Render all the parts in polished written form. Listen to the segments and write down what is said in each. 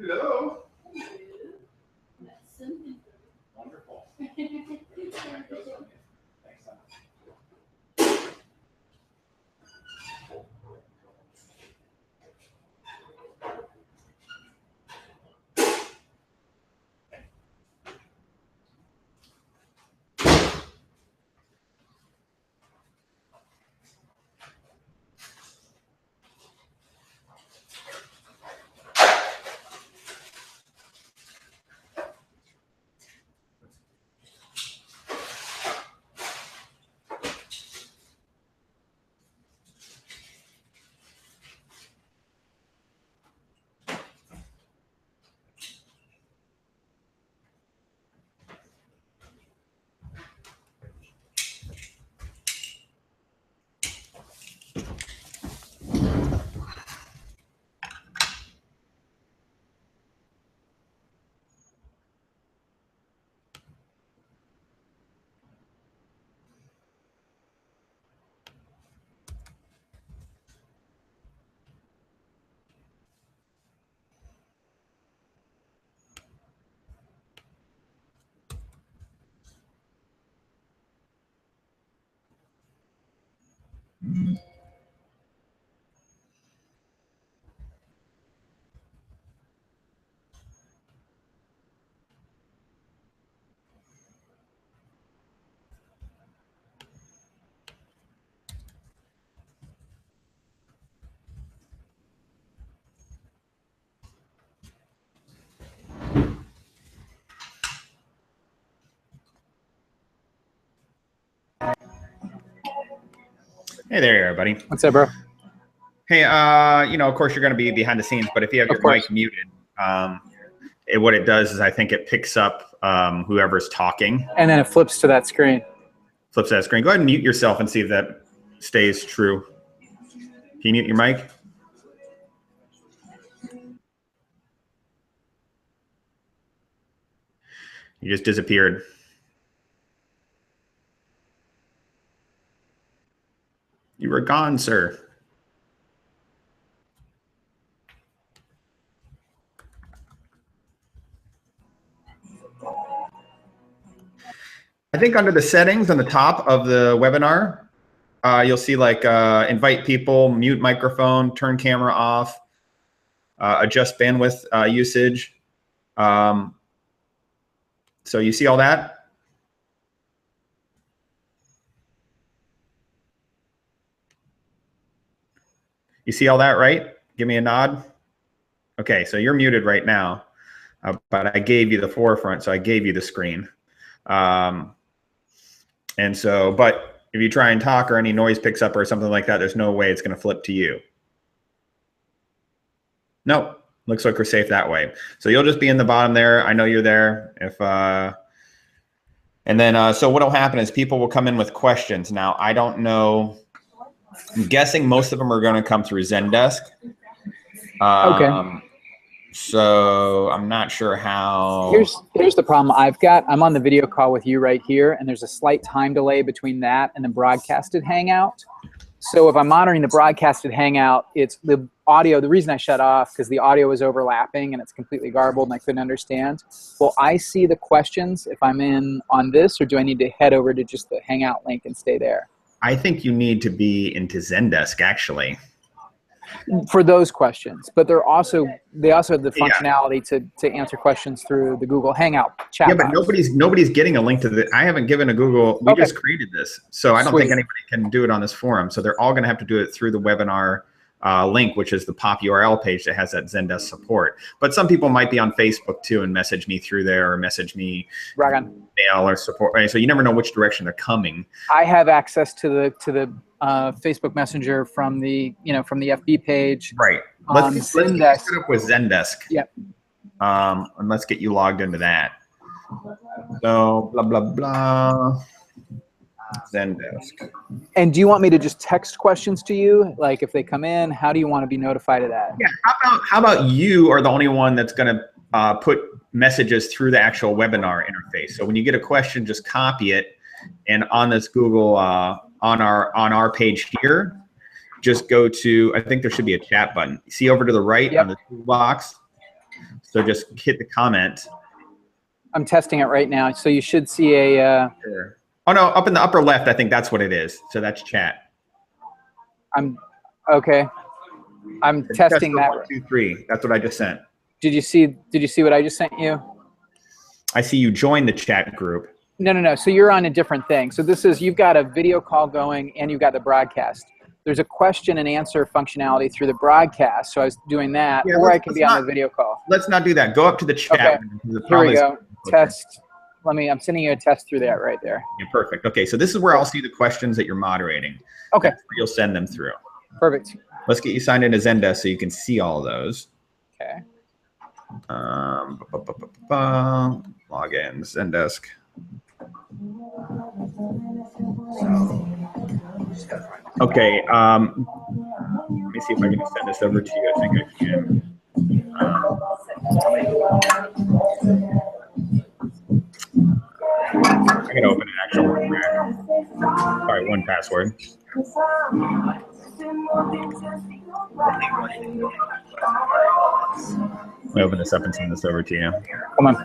Hello. Wonderful. Hey there, everybody. What's up, bro? Hey, you know, of course, you're going to be behind the scenes, but if you have your mic muted, what it does is I think it picks up whoever's talking. And then it flips to that screen. Flips to that screen. Go ahead and mute yourself and see if that stays true. Can you mute your mic? You just disappeared. You were gone, sir. I think under the settings on the top of the webinar, you'll see like invite people, mute microphone, turn camera off, adjust bandwidth usage. So you see all that? You see all that, right? Give me a nod. Okay, so you're muted right now, but I gave you the forefront, so I gave you the screen. And so, but if you try and talk or any noise picks up or something like that, there's no way it's going to flip to you. Nope, looks like we're safe that way. So you'll just be in the bottom there. I know you're there. And then, so what'll happen is people will come in with questions. Now, I don't know. I'm guessing most of them are going to come through Zendesk. Okay. So I'm not sure how. Here's the problem I've got. I'm on the video call with you right here, and there's a slight time delay between that and the broadcasted Hangout. So if I'm monitoring the broadcasted Hangout, it's the audio. The reason I shut off because the audio was overlapping and it's completely garbled and I couldn't understand. Will I see the questions if I'm in on this, or do I need to head over to just the Hangout link and stay there? I think you need to be into Zendesk actually. For those questions, but they also have the functionality to answer questions through the Google Hangout chat. Yeah, but nobody's getting a link to the. I haven't given a Google. We just created this, so I don't think anybody can do it on this forum. So they're all going to have to do it through the webinar link, which is the pop URL page that has that Zendesk support. But some people might be on Facebook too and message me through there, or message me mail or support. Right? So you never know which direction they're coming. I have access to the Facebook Messenger from the FB page. Right. Let's get set up with Zendesk. Yep. And let's get you logged into that. So blah blah blah. Zendesk. And do you want me to just text questions to you? Like if they come in, how do you want to be notified of that? Yeah. How about you are the only one that's going to put messages through the actual webinar interface. So when you get a question, just copy it, and on this Google on our page here, just go to, I think there should be a chat button. See over to the right on the toolbox. So just hit the comment. I'm testing it right now. So you should see a... Sure. Oh, no, up in the upper left, I think that's what it is. So that's chat. Okay. I'm testing that. 1, 2, 3. That's what I just sent. Did you see what I just sent you? I see you joined the chat group. No. So you're on a different thing. So this is, you've got a video call going and you've got the broadcast. There's a question and answer functionality through the broadcast. So I was doing that, yeah, or I can be on the video call. Let's not do that. Go up to the chat. Okay. Here we go. Test. I'm sending you a test through that right there. Yeah, perfect. Okay, so this is where I'll see the questions that you're moderating. Okay. That's where you'll send them through. Perfect. Let's get you signed into Zendesk so you can see all of those. Okay. Log in, Zendesk. Okay, let me see if I can send this over to you. I think I can. I gotta open an actual one. Sorry, 1Password. Let me open this up and send this over to you. Come on.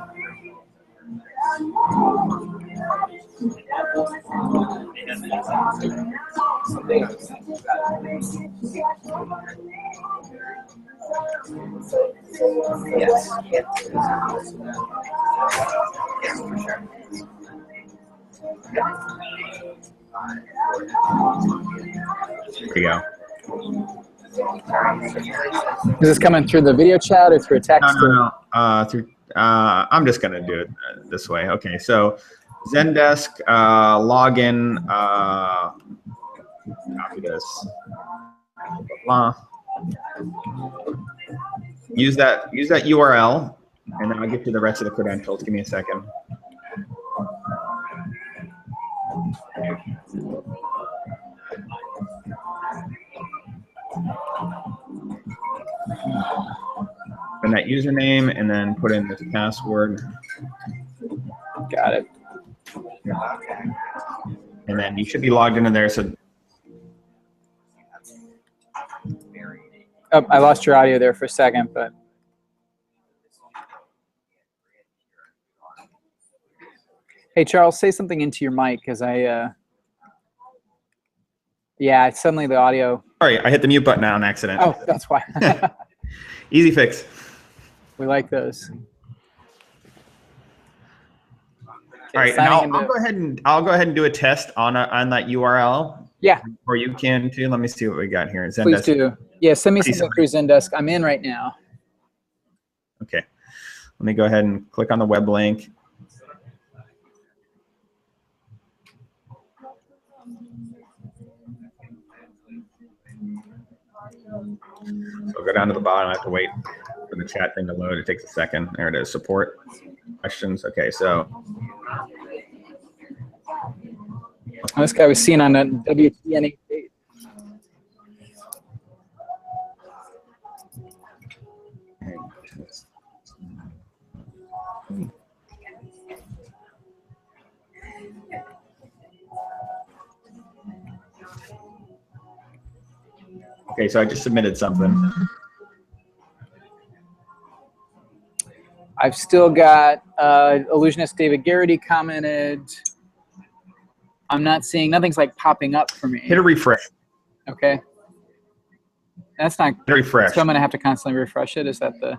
Here we go. Is this coming through the video chat or through a text? No. I'm just gonna do it this way. Okay, so Zendesk login. Copy this. Blah, blah. Use that URL, and then I'll get you the rest of the credentials. Give me a second. And that username, and then put in this password. Got it. And then you should be logged into there. So, oh, I lost your audio there for a second, but. Hey, Charles, say something into your mic, because yeah, suddenly the audio. Sorry, I hit the mute button on accident. Oh, that's why. Easy fix. We like those. All right, now I'll go ahead and do a test on that URL. Yeah. Or you can too. Let me see what we got here. Zendesk. Please do. Yeah, send me something through Zendesk. I'm in right now. Okay. Let me go ahead and click on the web link. So go down to the bottom. I have to wait for the chat thing to load. It takes a second. There it is. Support questions. Okay, so this guy was seen on a WTN. Okay, so I just submitted something. I've still got illusionist David Garrity commented. I'm not seeing, nothing's like popping up for me. Hit a refresh. Okay. That's not. Hit a refresh. So I'm gonna have to constantly refresh it. Is that the?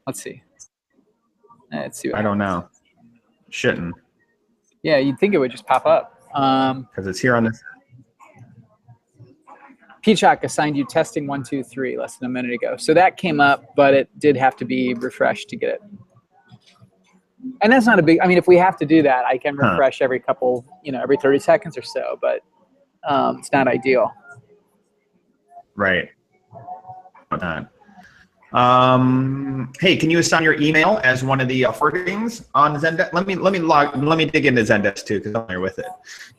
Let's see. Let's see. What I don't know. Shouldn't. Yeah, you'd think it would just pop up. Because it's here on this. Peachock assigned you testing 1, 2, 3 less than a minute ago. So that came up, but it did have to be refreshed to get it. And that's not a big, I mean, if we have to do that, I can refresh every couple, every 30 seconds or so, but it's not ideal. Right. Hey, can you assign your email as one of the forwardings on Zendesk? Let me dig into Zendesk too, because I'm there with it,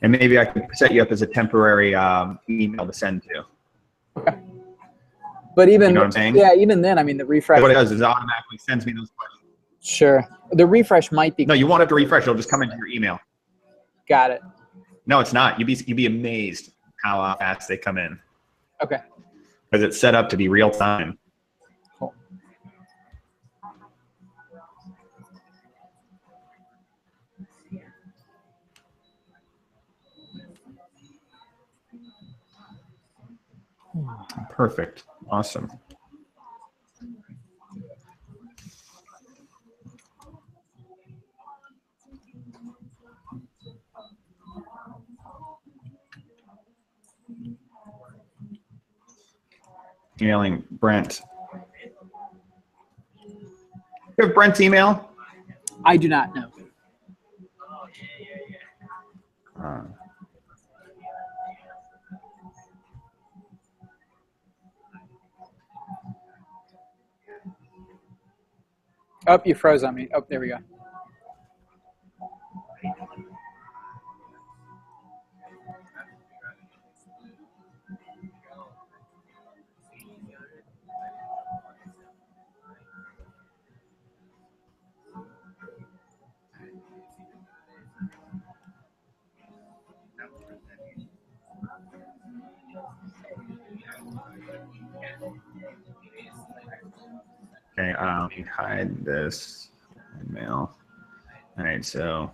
and maybe I can set you up as a temporary email to send to. Okay. But even you know what I'm saying? Yeah, even then, I mean, the refresh. What it does is it automatically sends me those questions. Sure. The refresh might be. No, you won't have to refresh. It'll just come into your email. Got it. No, it's not. You'd be amazed how fast they come in. Okay. Because it's set up to be real time. Cool. Perfect. Awesome. Emailing Brent. You have Brent's email? I do not know. Oh, you froze on me. Oh, there we go. Okay, let me hide this email. All right, so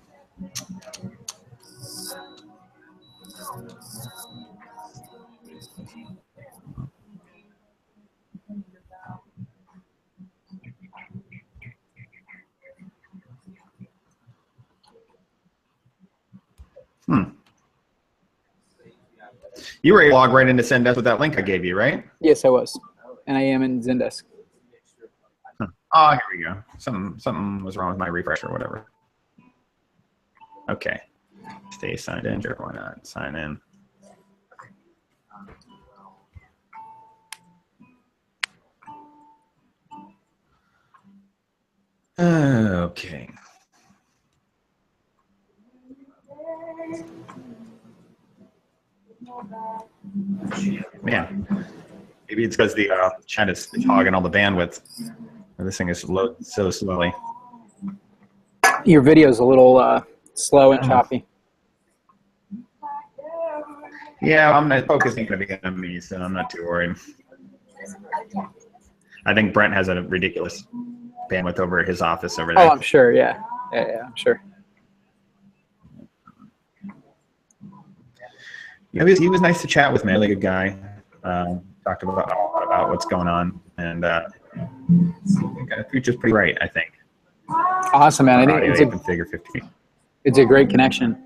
you were able to log right into Zendesk with that link I gave you, right? Yes, I was, and I am in Zendesk. Oh, here we go. Something was wrong with my refresh or whatever. Okay. Stay signed in. Sure, why not? Sign in. Okay. Man, maybe it's because the chat is hogging all the bandwidth. This thing is loading so slowly. Your video is a little slow and choppy. Yeah, I'm not focusing going to be on me, so I'm not too worried. I think Brent has a ridiculous bandwidth over at his office over there. Oh, I'm sure. Yeah, I'm sure. Yeah, he was nice to chat with, man. Really good guy. Talked about a lot about what's going on, and the future's pretty bright, I think. Awesome, man. I think it's a great connection.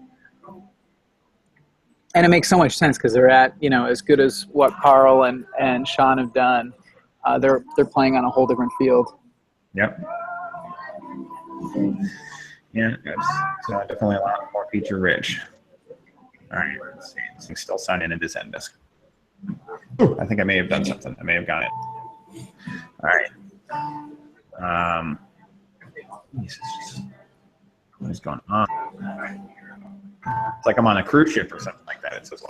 And it makes so much sense because they're at, as good as what Carl and Sean have done. They're playing on a whole different field. Yep. Yeah, it's definitely a lot more feature rich. All right, let's see. This thing's still signed in into Zendesk. Ooh, I think I may have done something. I may have got it. All right. Jesus. What is going on? It's like I'm on a cruise ship or something like that. It says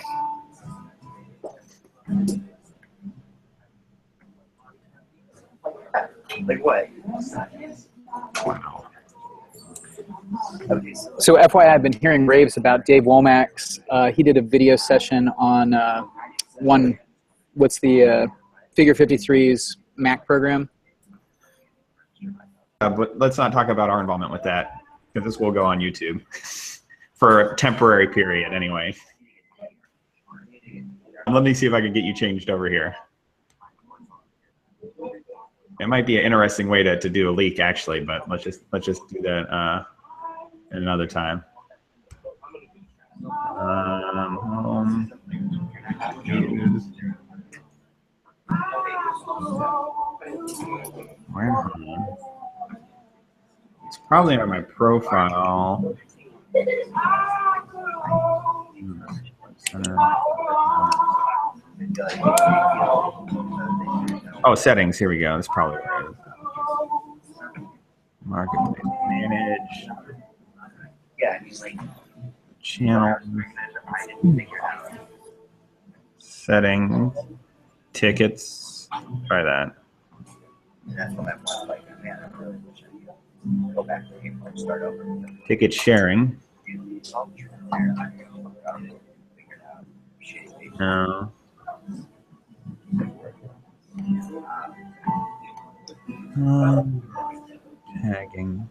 like what? Wow. So FYI, I've been hearing raves about Dave Womack's. He did a video session on what's the Figure 53's Mac program. But let's not talk about our involvement with that, because this will go on YouTube for a temporary period anyway. Let me see if I can get you changed over here. It might be an interesting way to do a leak, actually, but let's just do that another time. Home. Where home? It's probably on my profile. Oh, settings. Here we go. That's probably where it is. Marketplace manage. Yeah, he's like Channel. Settings. Tickets. Try that. that's what I'm like, man, I really wish I could go back to the game and start over. Ticket sharing. No. Tagging.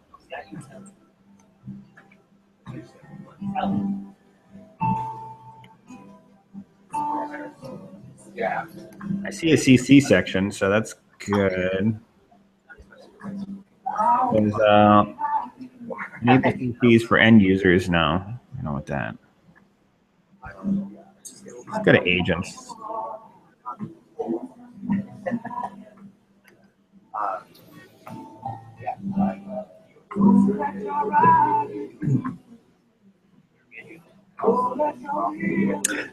I see a CC section, so that's good. There's enable CCs for end users now. I know what that. Let's go to agents.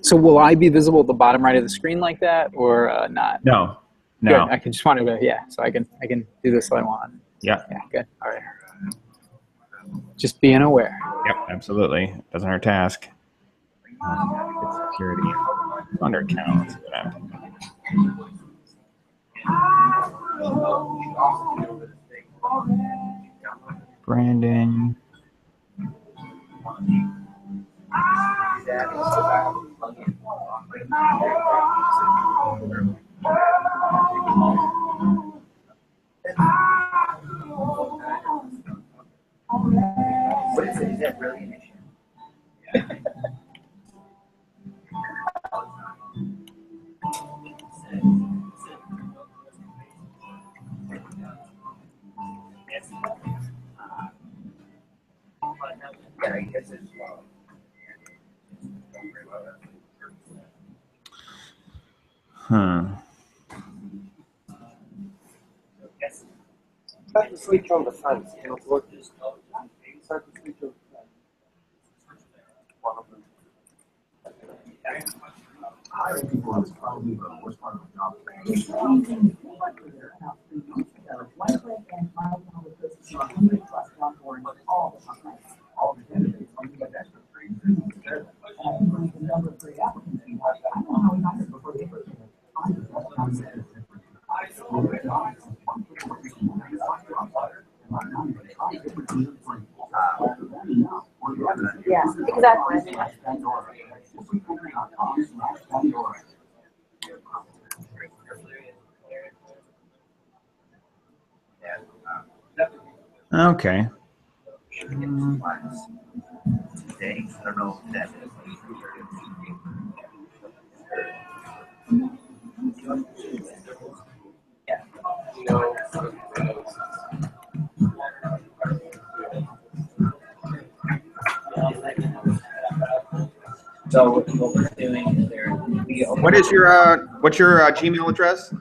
So will I be visible at the bottom right of the screen like that, or not? No, no. Good. I can just wanted to, yeah. So I can do this if I want. Yeah. Yeah. Good. All right. Just being aware. Yep. Absolutely. Doesn't hurt to ask. Security under accounts. Branding. What is it? Is that really an issue? Yeah, I guess it's Start the switch on the front. Cannot work this. Start the switch on the front. One of them. Hiring people is probably the worst part of the job. All the candidates, when you get that for free, the number of great applicants you have, I don't know how we got it before they put it. Yeah, exactly. Okay. today. I don't know if that So what we're doing is what's your Gmail address?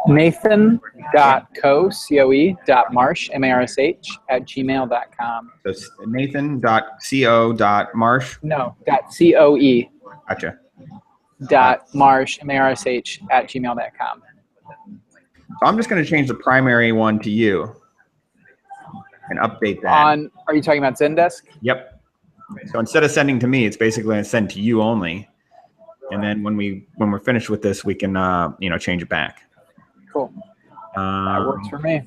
Nathan.co.marsh, M-A-R-S-H, @gmail.com. So it's nathan.co.marsh. No, .coe. Gotcha. .marsh, M-A-R-S-H, @gmail.com. So I'm just going to change the primary one to you and update that. Are you talking about Zendesk? Yep. So instead of sending to me, it's basically going to send to you only. And then when we're finished with this, we can change it back. Cool. That works for me.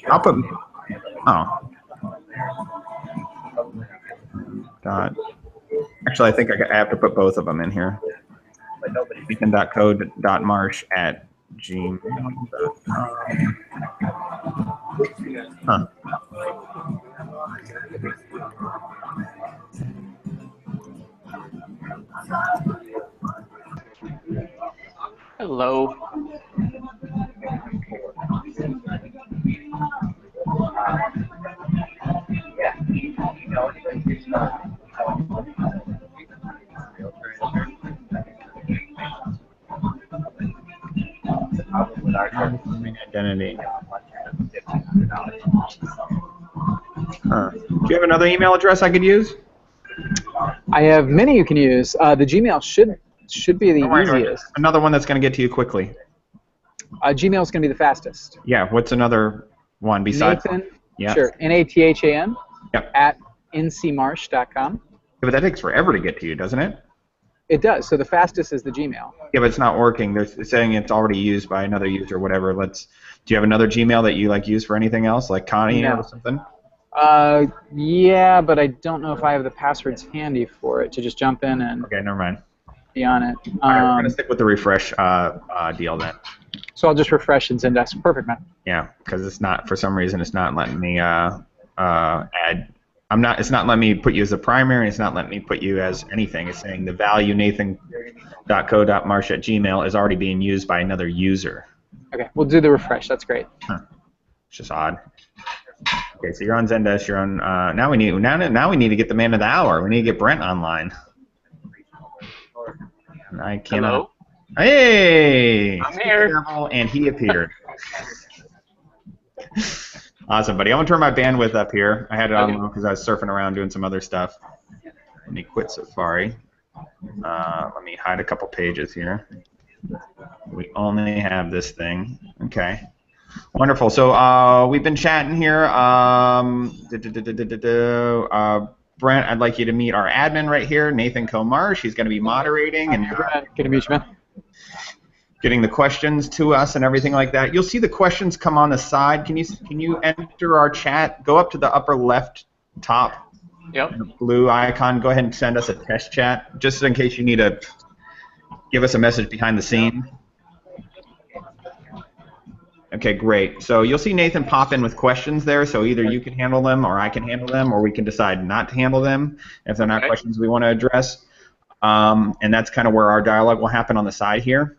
I'll put Actually, I think I have to put both of them in here. Nathan.co.marsh@gmail.com. Huh. Hello. Identity. Huh. Do you have another email address I could use? I have many you can use. The Gmail should be the easiest. Another one that's going to get to you quickly. Gmail is going to be the fastest. Yeah. What's another one besides? Nathan. Yeah. Sure. Nathan. Yep. @ncmarsh.com. Yeah, but that takes forever to get to you, doesn't it? It does. So the fastest is the Gmail. Yeah, but it's not working. They're saying it's already used by another user or whatever. Do you have another Gmail that you use for anything else, like Connie or something? Yeah, but I don't know if I have the passwords handy for it to just jump in and Okay, never mind. be on it. All right, we're going to stick with the refresh deal then. So I'll just refresh in Zendesk. Perfect, man. Yeah, because it's not, for some reason, it's not letting me add I'm not. It's not letting me put you as a primary. It's not letting me put you as anything. It's saying the value nathan.co.marsh@gmail is already being used by another user. Okay, we'll do the refresh. That's great. Huh. It's just odd. Okay, so you're on Zendesk. You're on. Now we need to get the man of the hour. We need to get Brent online. I cannot. Hello? Hey! I'm here. And he appeared. Awesome, buddy. I'm gonna turn my bandwidth up here. I had it on low because I was surfing around doing some other stuff. Let me quit Safari. Let me hide a couple pages here. We only have this thing. Okay. Wonderful. So we've been chatting here. Brent, I'd like you to meet our admin right here, Nathan Comarsh. He's going to be moderating and Good to meet you, man. Getting the questions to us and everything like that. You'll see the questions come on the side. Can you enter our chat? Go up to the upper left top. Yep. The blue icon. Go ahead and send us a test chat, just in case you need to give us a message behind the scene. Okay, great. So you'll see Nathan pop in with questions there. So either you can handle them, or I can handle them, or we can decide not to handle them if they're not questions we want to address. And that's kind of where our dialogue will happen on the side here.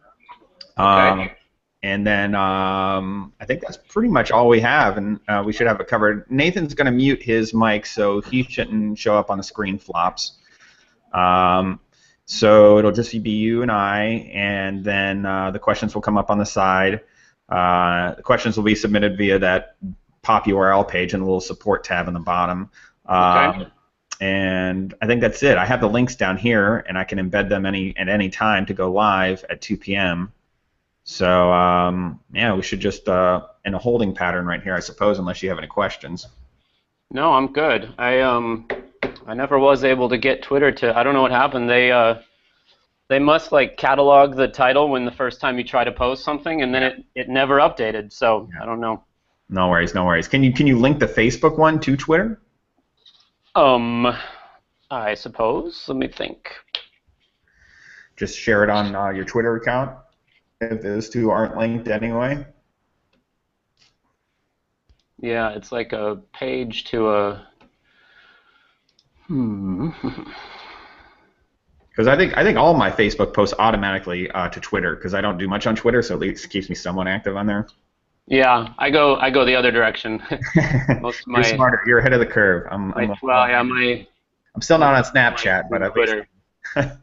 And then I think that's pretty much all we have, and we should have it covered. Nathan's going to mute his mic, so he shouldn't show up on the screen flops. So it'll just be you and I, and then the questions will come up on the side. The questions will be submitted via that pop URL page and a little support tab on the bottom. And I think that's it. I have the links down here, and I can embed them at any time to go live at 2 p.m. So yeah, we should just in a holding pattern right here, I suppose, unless you have any questions. No, I'm good. I never was able to get Twitter to. I don't know what happened. They must like catalog the title when the first time you try to post something, and then it never updated. So I don't know. No worries, no worries. Can you link the Facebook one to Twitter? I suppose. Let me think. Just share it on your Twitter account if those two aren't linked anyway. Yeah, it's like a page to a. Because I think all my Facebook posts automatically to Twitter, because I don't do much on Twitter, so at least it keeps me somewhat active on there. Yeah, I go the other direction. Most of my, You're smarter. You're ahead of the curve. I'm still not on Snapchat, but at Twitter. least.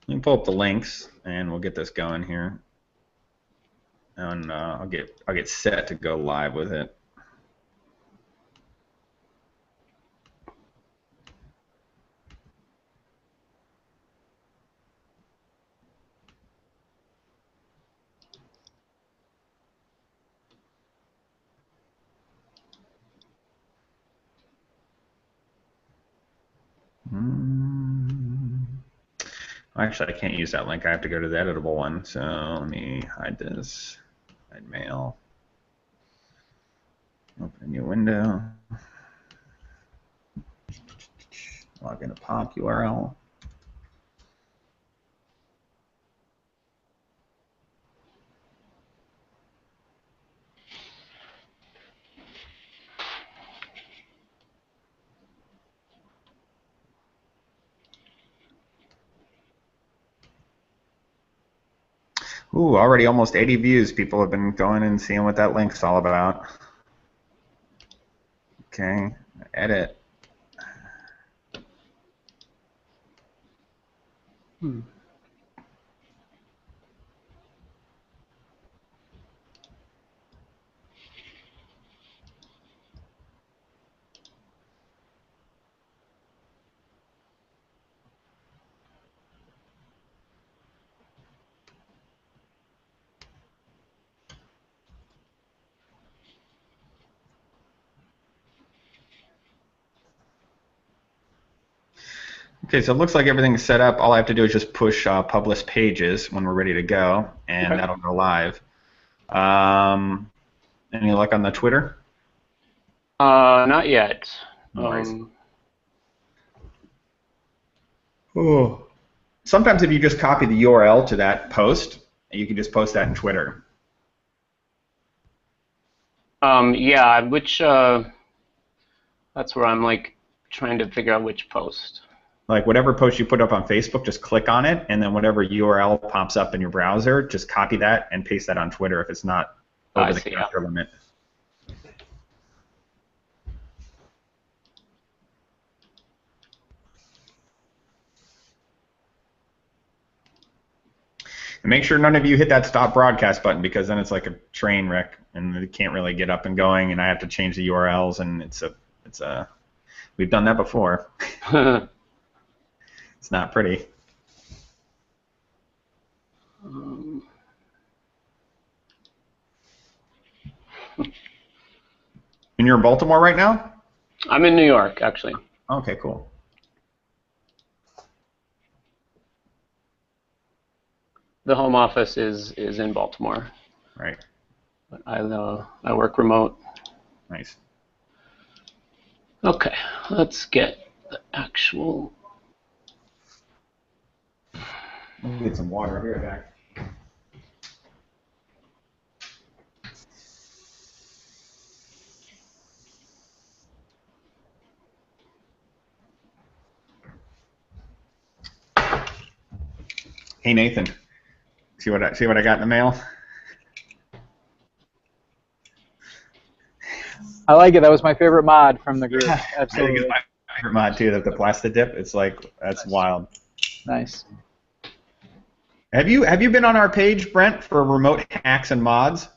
Let me pull up the links, and we'll get this going here. And I'll get set to go live with it. Actually, I can't use that link. I have to go to the editable one. So let me hide this. Hide mail. Open a new window. Log into pop URL. Ooh, already almost 80 views. People have been going and seeing what that link's all about. Okay, edit. Okay, so it looks like everything's set up. All I have to do is just push publish pages when we're ready to go, and that'll go live. Any luck on the Twitter? Not yet. Oh. Sometimes if you just copy the URL to that post, you can just post that in Twitter. Yeah, which that's where I'm like trying to figure out which post. Like whatever post you put up on Facebook, just click on it, and then whatever URL pops up in your browser, just copy that and paste that on Twitter if it's not over the character limit. And make sure none of you hit that stop broadcast button, because then it's like a train wreck and it can't really get up and going, and I have to change the URLs, and it's a we've done that before. It's not pretty. And you're in Baltimore right now? I'm in New York, actually. Okay, cool. The home office is in Baltimore. Right. But I work remote. Nice. Okay, let's get the actual. Get some water here, back. Hey Nathan, see what I got in the mail? I like it. That was my favorite mod from the group. Absolutely. I think it's my favorite mod too. The plastic dip. It's like that's wild. Nice. Have you been on our page, Brent, for remote hacks and mods?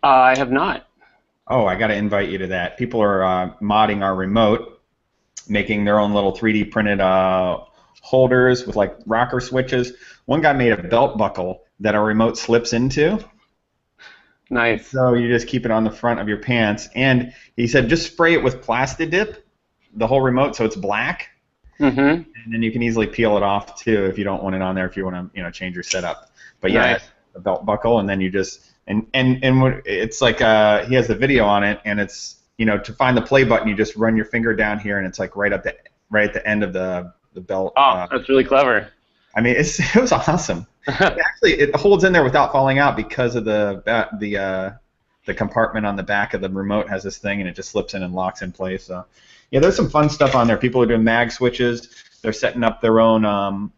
I have not. Oh, I got to invite you to that. People are modding our remote, making their own little 3D printed holders with like rocker switches. One guy made a belt buckle that a remote slips into. Nice. So you just keep it on the front of your pants, and he said just spray it with plastic dip, the whole remote, so it's black. Mm-hmm. And then you can easily peel it off too if you don't want it on there, if you want to change your setup. But yeah, nice. The belt buckle, and then you just and it's like he has the video on it, and it's to find the play button, you just run your finger down here, and it's like right at the end of the belt. Oh, that's really clever. I mean, it was awesome. Actually, it holds in there without falling out because of the compartment on the back of the remote has this thing, and it just slips in and locks in place. So, yeah, there's some fun stuff on there. People are doing mag switches. They're setting up their own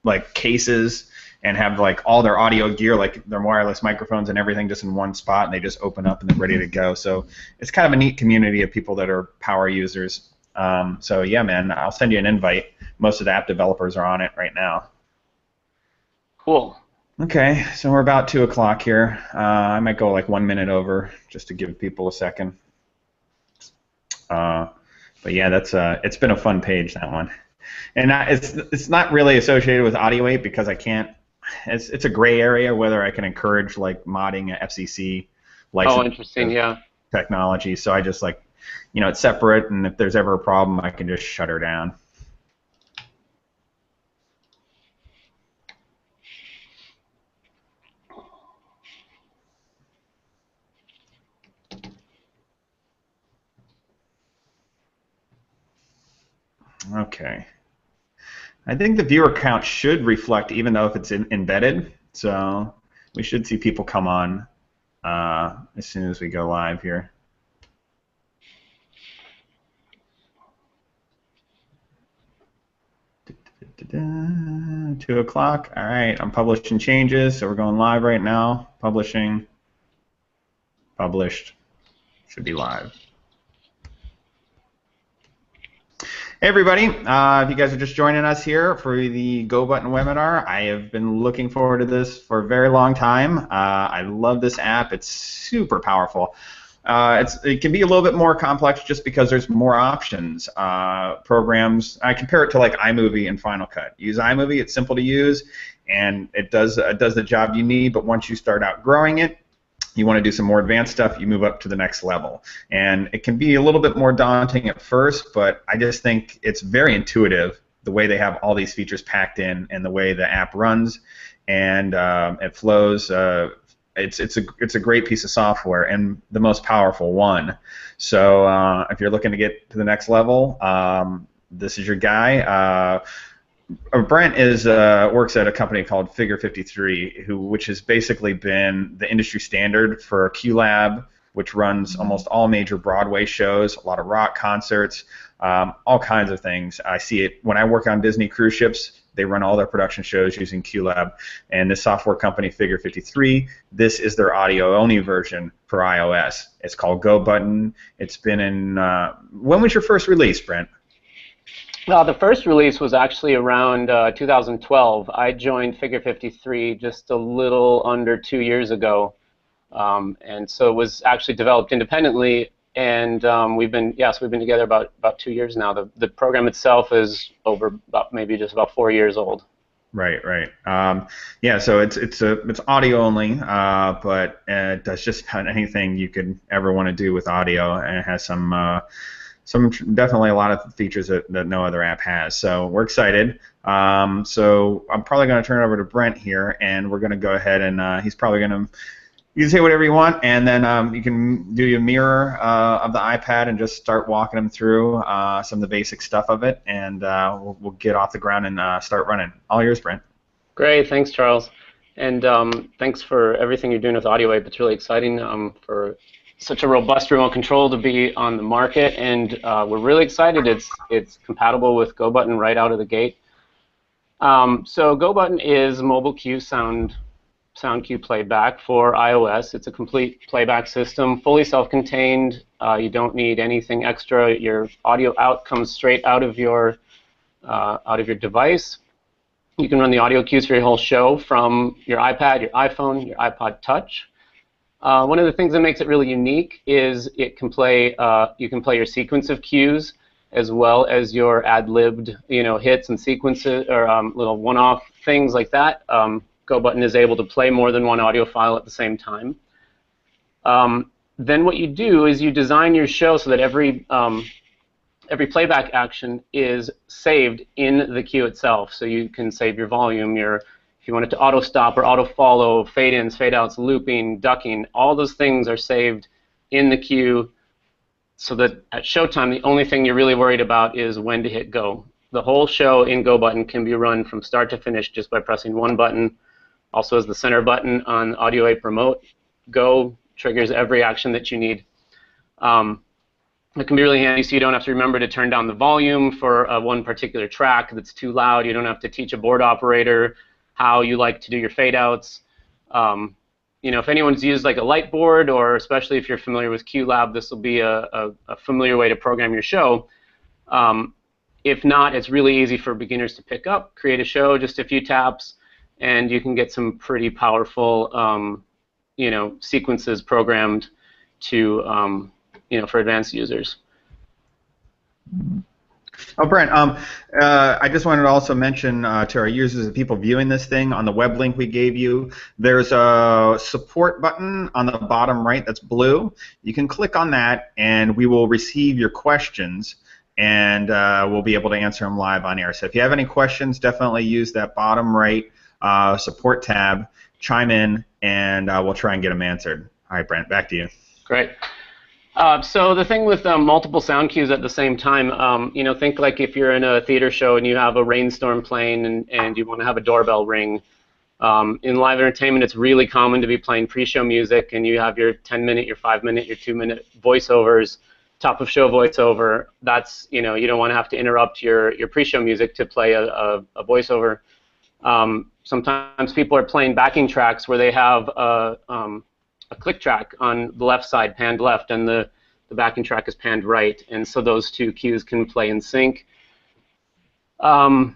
like cases and have like all their audio gear, like their wireless microphones and everything, just in one spot, and they just open up and they're ready to go. So it's kind of a neat community of people that are power users. So yeah, man, I'll send you an invite. Most of the app developers are on it right now. Cool. Okay, so we're about 2 o'clock here. I might go like 1 minute over just to give people a second. But yeah, that's it's been a fun page, that one. And it's not really associated with Audio 8 because I can't. It's a gray area whether I can encourage like modding a FCC license. Oh, interesting. Yeah. Technology. So I just like, it's separate, and if there's ever a problem, I can just shut her down. Okay. I think the viewer count should reflect, even though if it's embedded. So we should see people come on as soon as we go live here. Da-da-da. 2 o'clock. All right, I'm publishing changes, so we're going live right now. Publishing. Published. Should be live. Hey everybody, if you guys are just joining us here for the Go Button webinar, I have been looking forward to this for a very long time. I love this app. It's super powerful. It can be a little bit more complex just because there's more options. Programs, I compare it to like iMovie and Final Cut. Use iMovie, it's simple to use, and it does the job you need, but once you start outgrowing it, you want to do some more advanced stuff, you move up to the next level. And it can be a little bit more daunting at first, but I just think it's very intuitive, the way they have all these features packed in and the way the app runs and it flows it's a great piece of software and the most powerful one. So if you're looking to get to the next level, this is your guy. Brent works at a company called Figure 53, which has basically been the industry standard for QLab, which runs almost all major Broadway shows, a lot of rock concerts, all kinds of things. I see it when I work on Disney cruise ships. They run all their production shows using QLab. And this software company, Figure 53, this is their audio-only version for iOS. It's called Go Button. It's been in... when was your first release, Brent? Well, the first release was actually around 2012. I joined Figure 53 just a little under 2 years ago. And so it was actually developed independently, and we've been together about 2 years now. The program itself is over maybe just about 4 years old. Right. Yeah, so it's audio only, but it does just about anything you could ever want to do with audio, and it has some definitely a lot of features that no other app has. So we're excited. So I'm probably going to turn it over to Brent here, and we're going to go ahead and he's probably going to. You can say whatever you want, and then you can do a mirror of the iPad and just start walking them through some of the basic stuff of it, and we'll get off the ground and start running. All yours, Brent. Great, thanks, Charles, and thanks for everything you're doing with AudioApe. It's really exciting for such a robust remote control to be on the market, and we're really excited. It's compatible with Go Button right out of the gate. So Go Button is mobile cue sound cue playback for iOS. It's a complete playback system, fully self-contained. You don't need anything extra. Your audio out comes straight out of your device. You can run the audio cues for your whole show from your iPad, your iPhone, your iPod Touch. One of the things that makes it really unique is it can play. You can play your sequence of cues as well as your ad-libbed, hits and sequences or little one-off things like that. Go Button is able to play more than one audio file at the same time. Then what you do is you design your show so that every playback action is saved in the cue itself. So you can save your volume, if you want it to auto stop or auto follow, fade ins, fade outs, looping, ducking, all those things are saved in the cue so that at showtime the only thing you're really worried about is when to hit go. The whole show in Go Button can be run from start to finish just by pressing one button. Also as the center button on AudioApe Remote, Go triggers every action that you need. It can be really handy so you don't have to remember to turn down the volume for one particular track that's too loud. You don't have to teach a board operator how you like to do your fade outs. If anyone's used like a light board, or especially if you're familiar with QLab, this will be a familiar way to program your show. If not, it's really easy for beginners to pick up, create a show, just a few taps, and you can get some pretty powerful, sequences programmed to, for advanced users. Oh, Brent, I just wanted to also mention to our users and people viewing this thing on the web link we gave you, there's a support button on the bottom right that's blue. You can click on that, and we will receive your questions, and we'll be able to answer them live on air. So if you have any questions, definitely use that bottom right support tab, chime in, and we'll try and get them answered. All right, Brent, back to you. Great. So the thing with multiple sound cues at the same time, think like if you're in a theater show and you have a rainstorm playing and you want to have a doorbell ring. In live entertainment, it's really common to be playing pre-show music, and you have your 10-minute, your 5-minute, your 2-minute voiceovers, top of show voiceover. That's, you don't want to have to interrupt your pre-show music to play a voiceover. Sometimes people are playing backing tracks where they have a click track on the left side, panned left, and the backing track is panned right, and so those two cues can play in sync. Being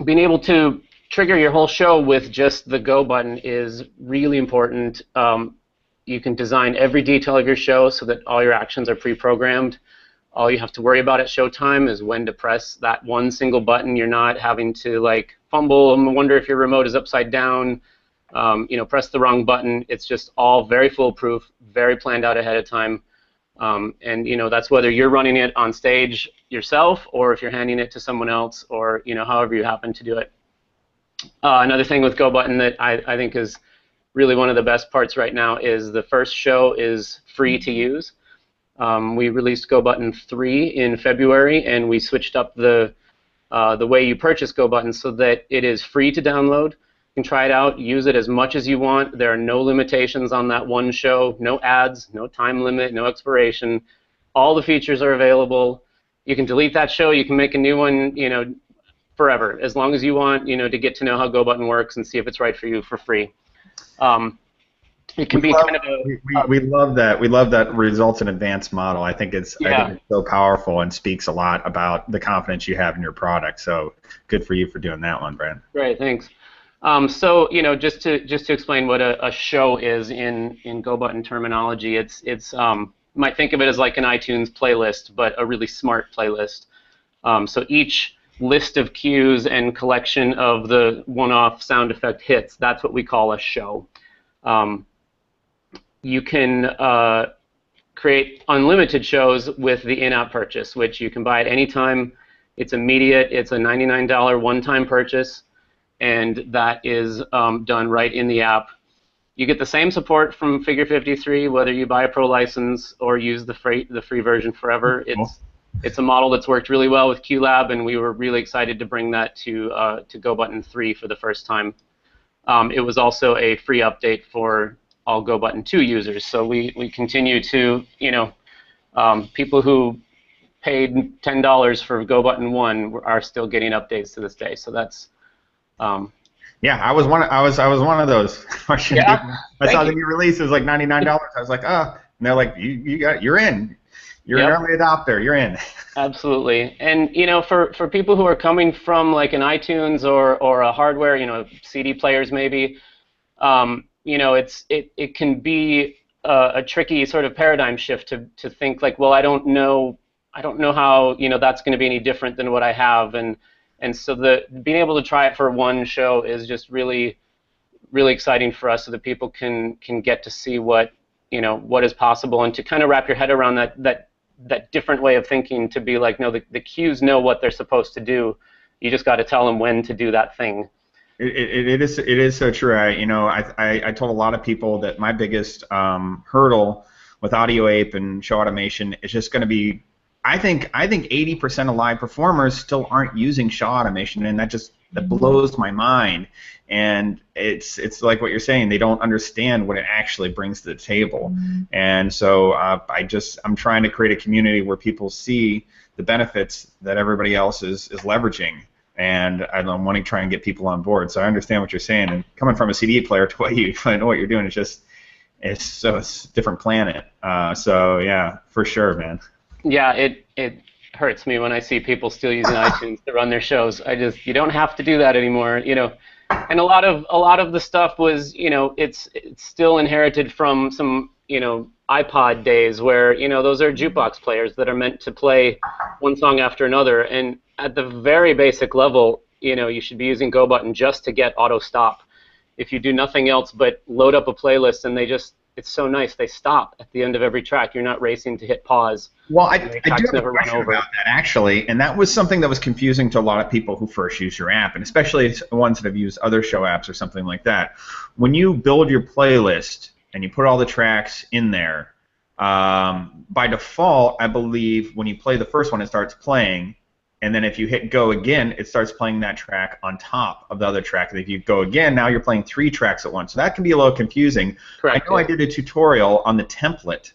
able to trigger your whole show with just the Go button is really important. You can design every detail of your show so that all your actions are pre-programmed. All you have to worry about at showtime is when to press that one single button. You're not having to like fumble and wonder if your remote is upside down, press the wrong button. It's just all very foolproof, very planned out ahead of time. And that's whether you're running it on stage yourself or if you're handing it to someone else, or however you happen to do it. Another thing with Go Button that I think is really one of the best parts right now is the first show is free to use. We released GoButton 3 in February, and we switched up the way you purchase GoButton so that it is free to download. You can try it out, use it as much as you want. There are no limitations on that one show, no ads, no time limit, no expiration. All the features are available. You can delete that show, you can make a new one, forever, as long as you want, to get to know how GoButton works and see if it's right for you for free. It can be kind of a... We love that. We love that results in advanced model. I think it's so powerful and speaks a lot about the confidence you have in your product. So good for you for doing that one, Brent. Great, thanks. So just to explain what a show is in GoButton terminology, it's you might think of it as like an iTunes playlist, but a really smart playlist. So each list of cues and collection of the one-off sound effect hits, that's what we call a show. You can create unlimited shows with the in-app purchase, which you can buy at any time. It's immediate. It's a $99 one-time purchase, and that is done right in the app. You get the same support from Figure 53, whether you buy a Pro license or use the free version forever. It's a model that's worked really well with QLab, and we were really excited to bring that to GoButton 3 for the first time. It was also a free update for all GoButton 2 users, so we continue to, people who paid $10 for GoButton 1 are still getting updates to this day. So that's. Yeah, I was one of those. I saw the new release. It was like $99. I was like, oh, and they're like, you're in. You're an early adopter. You're in. Absolutely. And for people who are coming from like an iTunes or a hardware, CD players maybe, it can be a tricky sort of paradigm shift to think like, well, I don't know how that's going to be any different than what I have, and so being able to try it for one show is just really, really exciting for us, so that people can get to see what is possible, and to kind of wrap your head around that different way of thinking, to be like, no, the cues know what they're supposed to do. You just got to tell them when to do that thing. It is so true. I told a lot of people that my biggest hurdle with Audio Ape and show automation is just going to be, I think 80% of live performers still aren't using show automation, and that blows my mind. And it's like what you're saying, they don't understand what it actually brings to the table. And so I'm trying to create a community where people see the benefits that everybody else is leveraging. And I'm wanting to try and get people on board. So I understand what you're saying. And coming from a CD player to what you're doing, it's a different planet. So yeah, for sure, man. Yeah, it hurts me when I see people still using iTunes to run their shows. You don't have to do that anymore, And a lot of the stuff was, it's still inherited from some, iPod days where, those are jukebox players that are meant to play one song after another. And at the very basic level, you should be using GoButton just to get auto stop. If you do nothing else but load up a playlist and it's so nice, they stop at the end of every track. You're not racing to hit pause. Well, I do have a question about that, actually, and that was something that was confusing to a lot of people who first use your app, and especially ones that have used other show apps or something like that. When you build your playlist and you put all the tracks in there, by default, I believe when you play the first one, it starts playing, and then if you hit go again, it starts playing that track on top of the other track. And if you go again, now you're playing 3 tracks at once. So that can be a little confusing. Correct. I know I did a tutorial on the template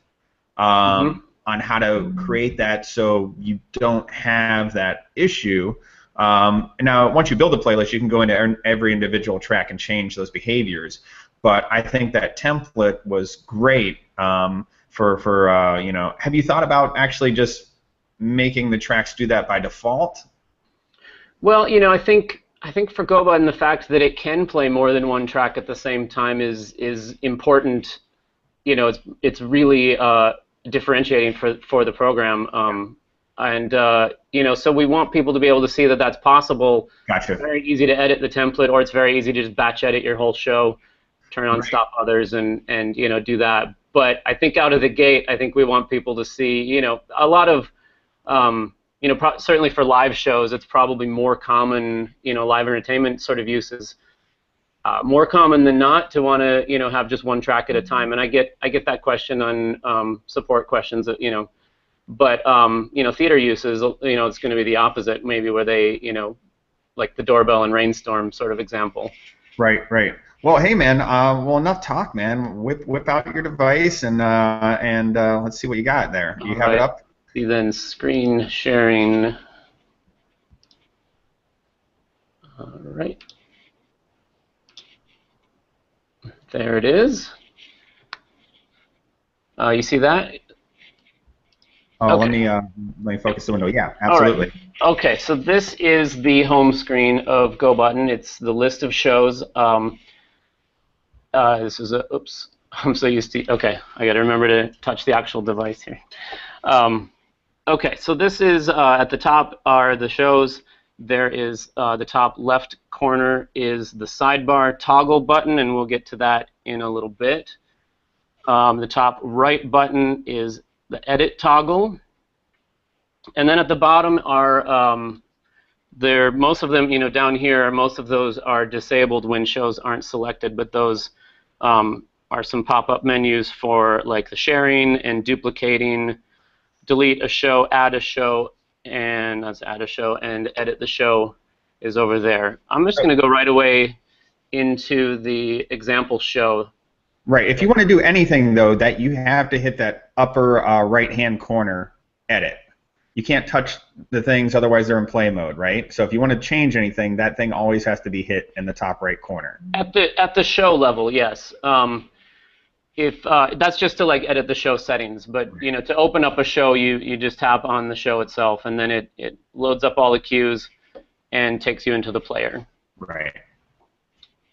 on how to create that so you don't have that issue. Now, once you build a playlist, you can go into every individual track and change those behaviors. But I think that template was great for have you thought about actually just making the tracks do that by default? Well, I think for GoButton, the fact that it can play more than one track at the same time is important. It's really differentiating for the program. So we want people to be able to see that that's possible. Gotcha. It's very easy to edit the template, or it's very easy to just batch edit your whole show, turn on stop others, and do that. But I think out of the gate, I think we want people to see, a lot of certainly for live shows, it's probably more common, live entertainment sort of uses. more common than not to want to, you know, have just one track at a time. And I get that question on support questions, you know. But you know, theater uses, you know, it's going to be the opposite, maybe, where they, you know, like the doorbell and rainstorm sort of example. Right, right. Well, hey, man. Well, enough talk, man. Whip out your device and let's see what you got there. You have it up? See, then screen sharing. All right. There it is. You see that? Oh, okay. let me focus the window. Yeah, absolutely. Right. Okay, so this is the home screen of GoButton. It's the list of shows. This is a, oops, I'm so used to, okay, I got to remember to touch the actual device here. Okay, so this is, at the top are the shows. There is, the top left corner is the sidebar toggle button, and we'll get to that in a little bit. The top right button is the edit toggle. And then at the bottom are, most of them, you know, down here, most of those are disabled when shows aren't selected, but those are some pop-up menus for like the sharing and duplicating, delete a show, add a show, and that's add a show, and edit the show is over there. I'm just going to go right away into the example show. Right. If you want to do anything, though, that you have to hit that upper right-hand corner, edit. You can't touch the things, otherwise they're in play mode, right? So if you want to change anything, that thing always has to be hit in the top right corner. At the show level, yes. If that's just to like edit the show settings, but you know, to open up a show, you just tap on the show itself, and then it loads up all the cues and takes you into the player. Right.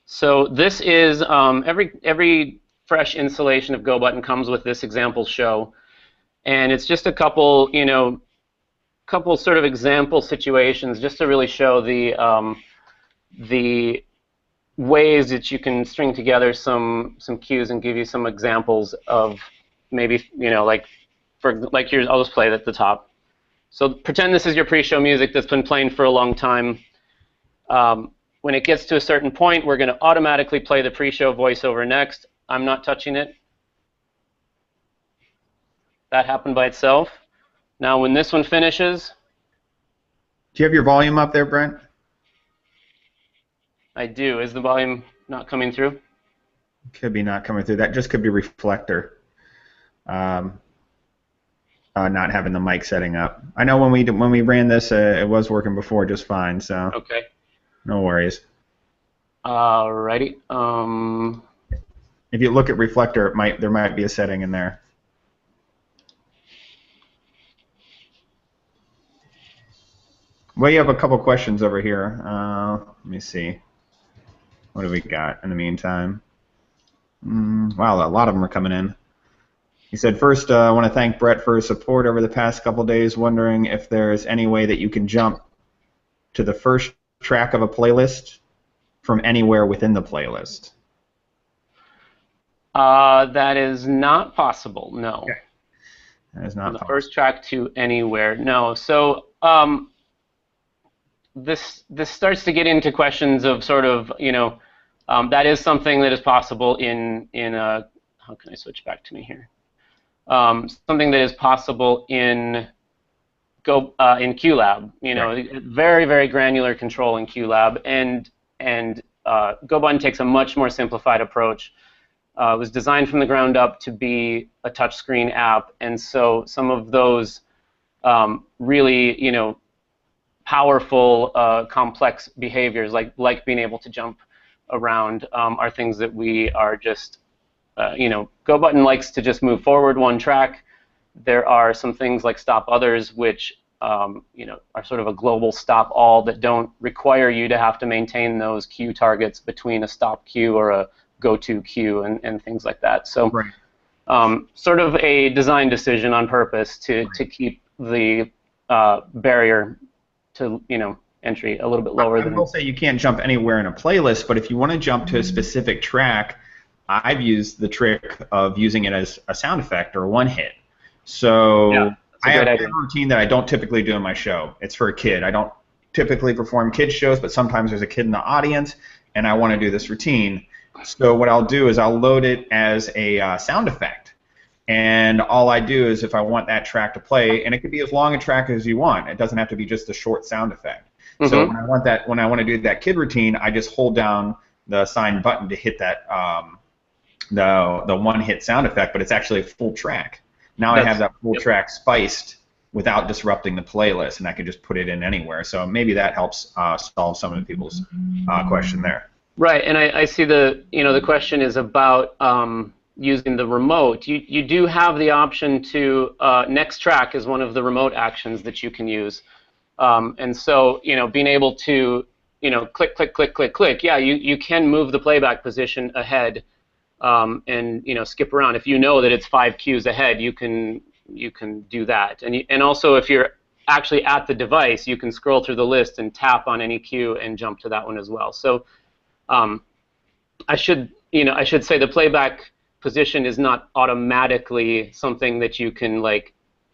So this is every fresh installation of GoButton comes with this example show, and it's just a couple, you know, sort of example situations just to really show the ways that you can string together some cues and give you some examples of maybe, you know, like here's, I'll just play it at the top. So pretend this is your pre-show music that's been playing for a long time. When it gets to a certain point, we're going to automatically play the pre-show voiceover next. I'm not touching it. That happened by itself. Now when this one finishes... Do you have your volume up there, Brent? I do. Is the volume not coming through? Could be not coming through. That just could be reflector. Not having the mic setting up. I know when we ran this, it was working before just fine. So okay. No worries. Alrighty. If you look at reflector, there might be a setting in there. Well, you have a couple questions over here. Let me see. What do we got in the meantime? Wow, a lot of them are coming in. He said, first, I want to thank Brett for his support over the past couple days, wondering if there's any way that you can jump to the first track of a playlist from anywhere within the playlist. That is not possible, no. Okay. That is not from the possible. first track to anywhere, no. So this starts to get into questions of sort of, you know, that is something that is possible in how can I switch back to me here? Something that is possible in QLab, you know, right. Very, very granular control in QLab, and GoButton takes a much more simplified approach. It was designed from the ground up to be a touchscreen app, and so some of those really, you know, powerful, complex behaviors, like being able to jump around, are things that we are just, you know, GoButton likes to just move forward one track. There are some things like stop others, which you know, are sort of a global stop all that don't require you to have to maintain those cue targets between a stop cue or a go-to cue and things like that. So, right. Sort of a design decision on purpose to keep the barrier to, you know, entry a little bit lower. I will say you can't jump anywhere in a playlist, but if you want to jump to a specific track, I've used the trick of using it as a sound effect or one hit. So yeah, I have a routine that I don't typically do in my show. It's for a kid. I don't typically perform kids shows, but sometimes there's a kid in the audience, and I want to do this routine. So what I'll do is I'll load it as a sound effect. And all I do is if I want that track to play, and it could be as long a track as you want. It doesn't have to be just a short sound effect. So when I want to do that kid routine, I just hold down the assigned button to hit that the one-hit sound effect, but it's actually a full track. Now I have that full track spiced without disrupting the playlist, and I can just put it in anywhere. So maybe that helps solve some of the people's question there. Right, and I see the the question is about using the remote. You do have the option to next track is one of the remote actions that you can use, and so being able to click click click click click. Yeah, you can move the playback position ahead, and skip around. If you know that it's 5 cues ahead, you can do that, and also if you're actually at the device, you can scroll through the list and tap on any cue and jump to that one as well. So I should say the playback position is not automatically something that you can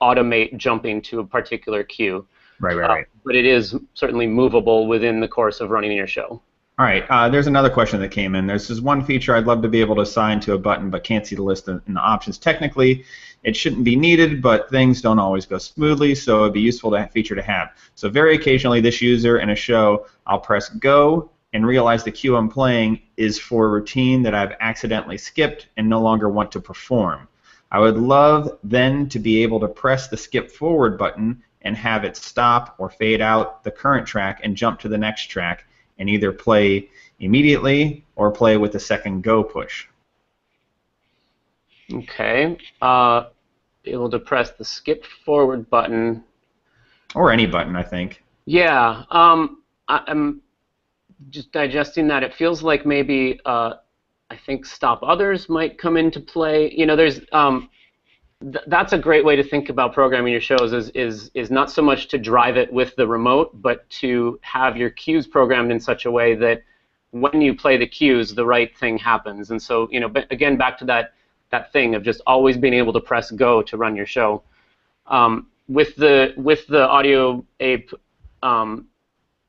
automate jumping to a particular cue. Right. But it is certainly movable within the course of running your show. All right. There's another question that came in. There's this one feature I'd love to be able to assign to a button, but can't see the list in the options. Technically, it shouldn't be needed, but things don't always go smoothly, so it'd be useful feature to have. So very occasionally, this user in a show, I'll press go and realize the cue I'm playing is for a routine that I've accidentally skipped and no longer want to perform. I would love then to be able to press the skip forward button and have it stop or fade out the current track and jump to the next track and either play immediately or play with the second go push. Okay. Be able to press the skip forward button. Or any button, I think. Yeah. I'm just digesting that. It feels like maybe I think stop others might come into play. There's that's a great way to think about programming your shows is not so much to drive it with the remote, but to have your cues programmed in such a way that when you play the cues, the right thing happens. And so, again, back to that thing of just always being able to press go to run your show. With the audio ape, some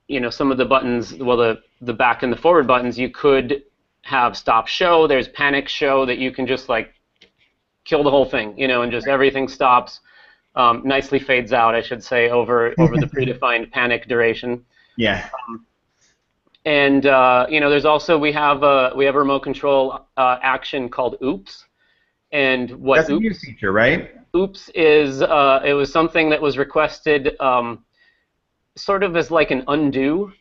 of the buttons, well, the back and the forward buttons, you could have stop show. There's panic show that you can just kill the whole thing, and just everything stops, nicely fades out, I should say, over the predefined panic duration. Yeah. And there's also we have a remote control action called Oops, and what that's a new feature, right? Oops is it was something that was requested sort of as like an undo.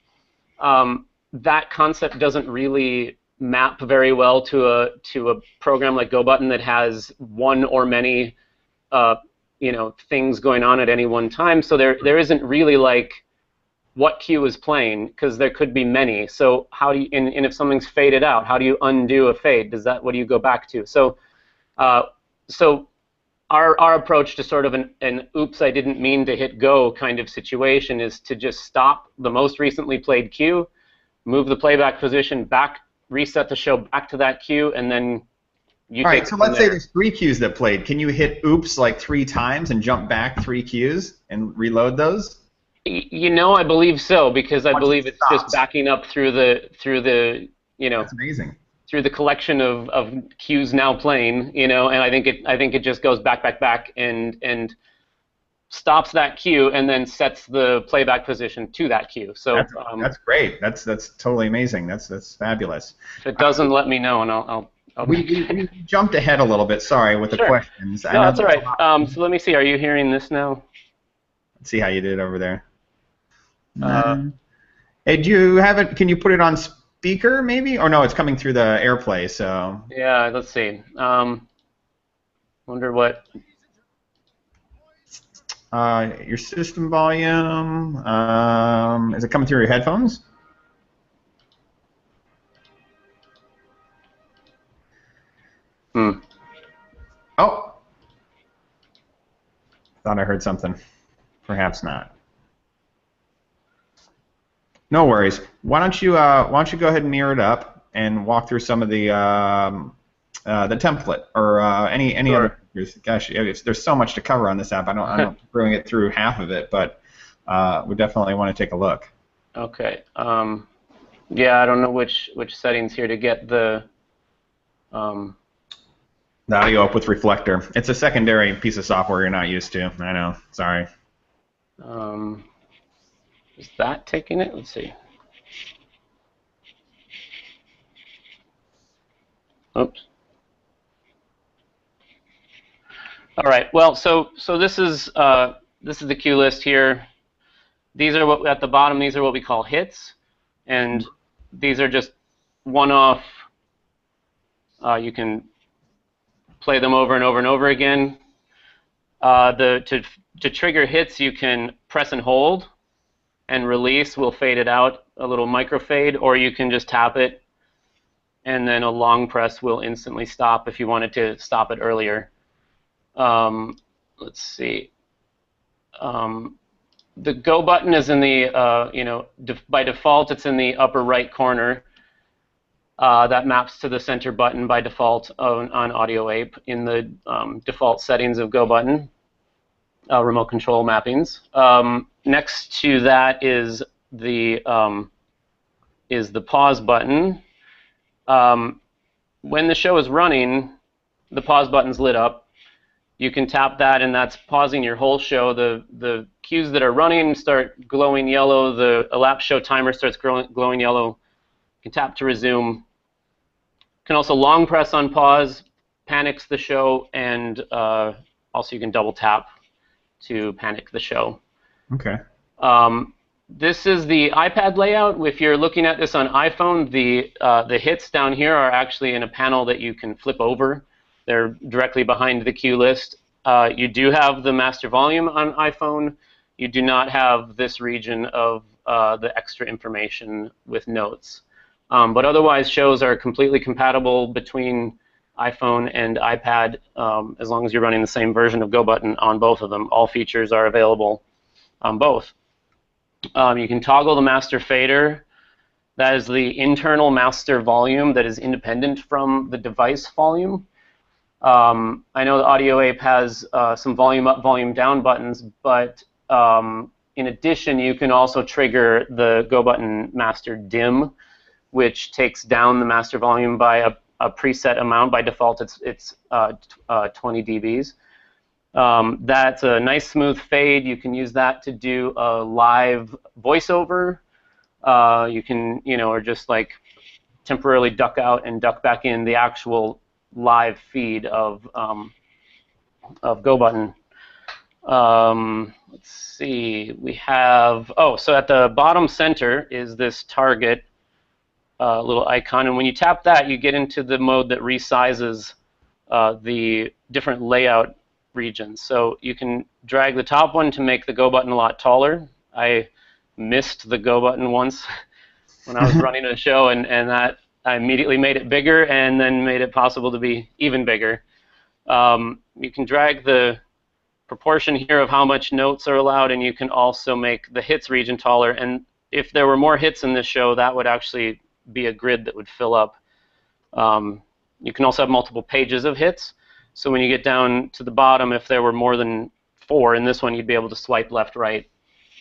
That concept doesn't really map very well to a program like GoButton that has one or many things going on at any one time. So there isn't really what cue is playing, because there could be many. So how do you and if something's faded out, how do you undo a fade? What do you go back to? So our approach to sort of an oops, I didn't mean to hit go kind of situation is to just stop the most recently played cue, move the playback position back, reset the show back to that cue, and then you take it. All right, so let's say there's 3 cues that played. Can you hit oops 3 times and jump back 3 cues and reload those? I believe so, because I believe it's just backing up through the That's amazing. Through the collection of cues now playing, and I think it just goes back and stops that cue and then sets the playback position to that cue. So that's great. That's totally amazing. That's fabulous. If it doesn't, let me know, and I'll we jumped ahead a little bit. Sorry with the questions. No, that's all right. So let me see. Are you hearing this now? Let's see how you did over there. Hey, do you have it? Can you put it on speaker maybe? Or no, it's coming through the AirPlay. So yeah, let's see. Wonder what. Your system volume. Is it coming through your headphones? Oh. Thought I heard something. Perhaps not. No worries. Why don't you go ahead and mirror it up and walk through some of the template or any other features. Gosh, there's so much to cover on this app. I'm not bring it through half of it, but we definitely want to take a look. Okay. Yeah, I don't know which settings here to get the. The audio up with Reflector. It's a secondary piece of software you're not used to. I know. Sorry. Is that taking it? Let's see. Oops. All right. Well, so this is the cue list here. These are what at the bottom. These are what we call hits, and these are just one-off. You can play them over and over and over again. To trigger hits, you can press and hold, and release will fade it out, a little micro fade, or you can just tap it, and then a long press will instantly stop if you wanted to stop it earlier. Let's see. The go button is in the by default it's in the upper right corner. That maps to the center button by default on Audio Ape in the default settings of Go button, remote control mappings. Next to that is the pause button. When the show is running, the pause button's lit up. You can tap that, and that's pausing your whole show. The cues that are running start glowing yellow. The elapsed show timer starts glowing yellow. You can tap to resume. You can also long press on pause, panics the show, and also you can double tap to panic the show. Okay. This is the iPad layout. If you're looking at this on iPhone, the hits down here are actually in a panel that you can flip over. They're directly behind the cue list. You do have the master volume on iPhone. You do not have this region of the extra information with notes. But otherwise, shows are completely compatible between iPhone and iPad as long as you're running the same version of Go button on both of them. All features are available on both. You can toggle the master fader. That is the internal master volume that is independent from the device volume. I know the Audio Ape has some volume up, volume down buttons, but in addition, you can also trigger the Go button master dim, which takes down the master volume by a preset amount. By default, it's 20 dBs. That's a nice smooth fade. You can use that to do a live voiceover. You can, or just like temporarily duck out and duck back in the actual live feed of Go button. Let's see. We have so at the bottom center is this target little icon, and when you tap that, you get into the mode that resizes the different layout regions. So you can drag the top one to make the Go button a lot taller. I missed the Go button once when I was running a show, and that I immediately made it bigger and then made it possible to be even bigger. You can drag the proportion here of how much notes are allowed, and you can also make the hits region taller. And if there were more hits in this show, that would actually be a grid that would fill up. You can also have multiple pages of hits. So when you get down to the bottom, if there were more than 4 in this one, you'd be able to swipe left, right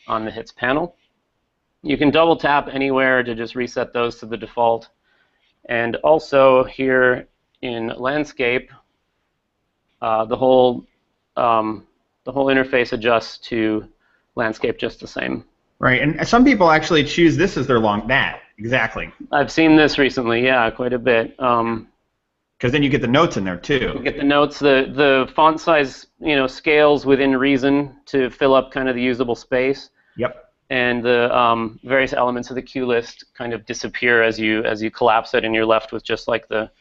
on the hits panel. You can double tap anywhere to just reset those to the default. And also here in landscape, the whole interface adjusts to landscape just the same. Right, and some people actually choose this as their exactly. I've seen this recently, yeah, quite a bit. Because then you get the notes in there too. You get the notes. The font size, scales within reason to fill up kind of the usable space. Yep. And the various elements of the cue list kind of disappear as you collapse it, and you're left with just like the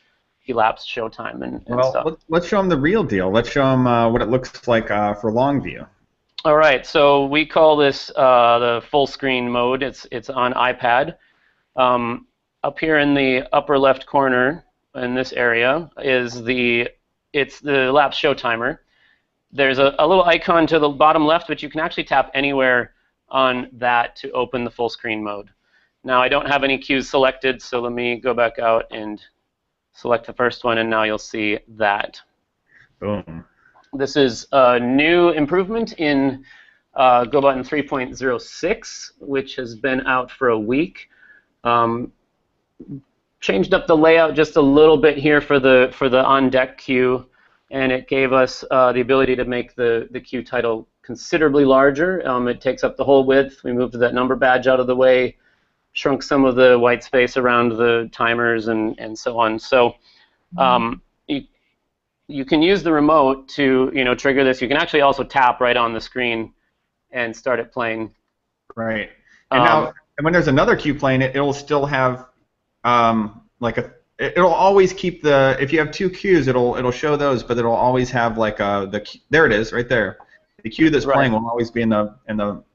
elapsed show time and stuff. Let's show them the real deal. Let's show them what it looks like for long view. All right, so we call this the full screen mode. It's on iPad. Up here in the upper left corner in this area is the elapsed show timer. There's a little icon to the bottom left, but you can actually tap anywhere on that to open the full screen mode. Now I don't have any cues selected, so let me go back out and select the first one, and now you'll see that. Boom. This is a new improvement in Go button 3.06, which has been out for a week. Changed up the layout just a little bit here for the on deck queue, and it gave us the ability to make the queue title considerably larger. It takes up the whole width. We moved that number badge out of the way, shrunk some of the white space around the timers and so on. So you can use the remote to trigger this. You can actually also tap right on the screen and start it playing. Right. And now, when there's another queue playing, it'll still have it'll always keep the, if you have two queues, it'll show those, but it'll always have like there it is right there. The queue that's playing will always be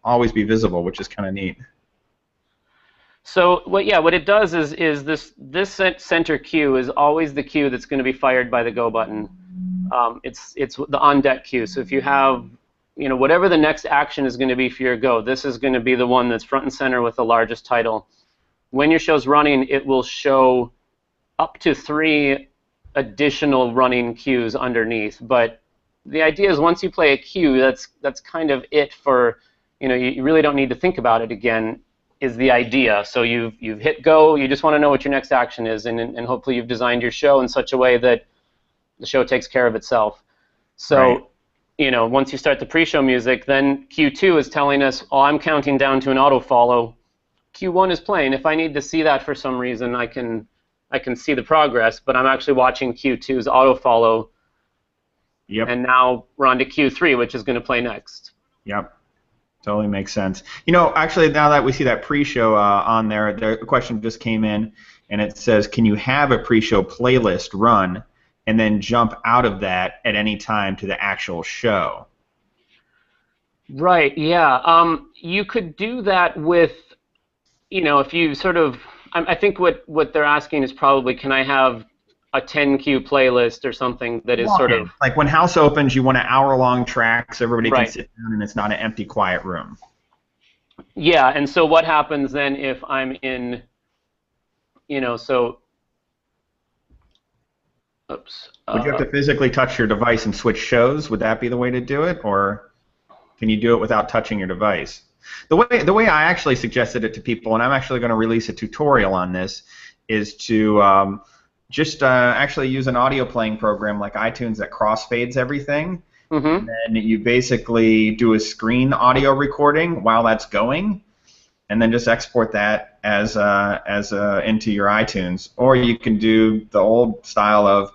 always be visible, which is kind of neat. So what it does is this center queue is always the queue that's going to be fired by the go button. It's the on deck queue. So if you have whatever the next action is going to be for your go, this is going to be the one that's front and center with the largest title. When your show's running, it will show up to 3 additional running queues underneath. But the idea is once you play a queue, that's kind of it for, you really don't need to think about it again, is the idea. So you've hit go, you just want to know what your next action is, and hopefully you've designed your show in such a way that the show takes care of itself. So, once you start the pre-show music, then Q2 is telling us, oh, I'm counting down to an auto-follow. Q1 is playing. If I need to see that for some reason, I can see the progress, but I'm actually watching Q2's auto-follow. Yep. And now we're on to Q3, which is going to play next. Yep. Totally makes sense. Actually, now that we see that pre-show on there, the question just came in, and it says, can you have a pre-show playlist run and then jump out of that at any time to the actual show? Right, yeah. You could do that with, if you sort of, I think what they're asking is probably, can I have a 10-queue playlist or something that is sort of... Like when House opens, you want an hour-long track so everybody can sit down and it's not an empty, quiet room. Yeah, and so what happens then if I'm in, so... Oops. Would you have to physically touch your device and switch shows? Would that be the way to do it, or can you do it without touching your device? The way I actually suggested it to people, and I'm actually going to release a tutorial on this, is to just actually use an audio playing program like iTunes that crossfades everything. Mm-hmm. And then you basically do a screen audio recording while that's going, and then just export that as into your iTunes. Or you can do the old style of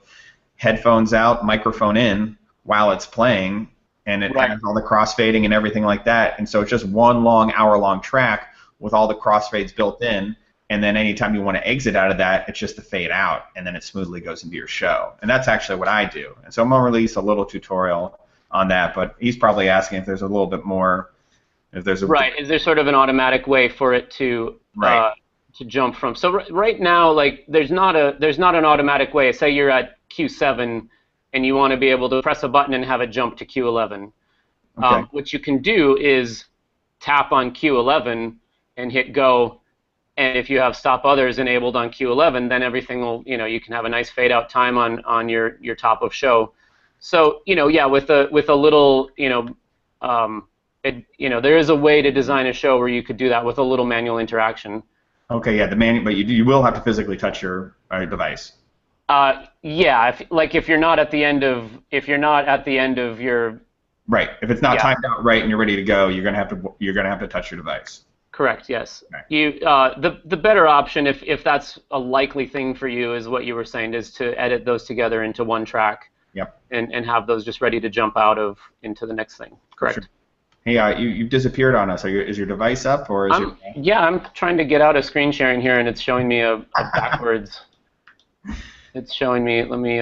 headphones out, microphone in while it's playing, and it has all the crossfading and everything like that. And so it's just one long hour-long track with all the crossfades built in. And then anytime you want to exit out of that, it's just the fade out, and then it smoothly goes into your show. And that's actually what I do. And so I'm going to release a little tutorial on that, but he's probably asking if there's a little bit more, if there's a... Right, is there sort of an automatic way for it to jump from? So right now, like, there's not an automatic way. Say you're at Q7 and you want to be able to press a button and have it jump to Q11. Okay. What you can do is tap on Q11 and hit go. And if you have stop others enabled on Q11, then everything will, you can have a nice fade out time on your top of show. So, with a little, there is a way to design a show where you could do that with a little manual interaction. Okay, yeah, but you will have to physically touch your device. Yeah, if you're not at the end of your. Right. If it's not timed out right and you're ready to go, you're gonna have to touch your device. Correct. Yes. Okay. The better option, if that's a likely thing for you, is what you were saying, is to edit those together into one track. Yep. And have those just ready to jump out of into the next thing. Correct. Sure. Hey, you've disappeared on us. Is your device up, or is your... Yeah, I'm trying to get out of screen sharing here, and it's showing me a backwards. It's showing me. Let me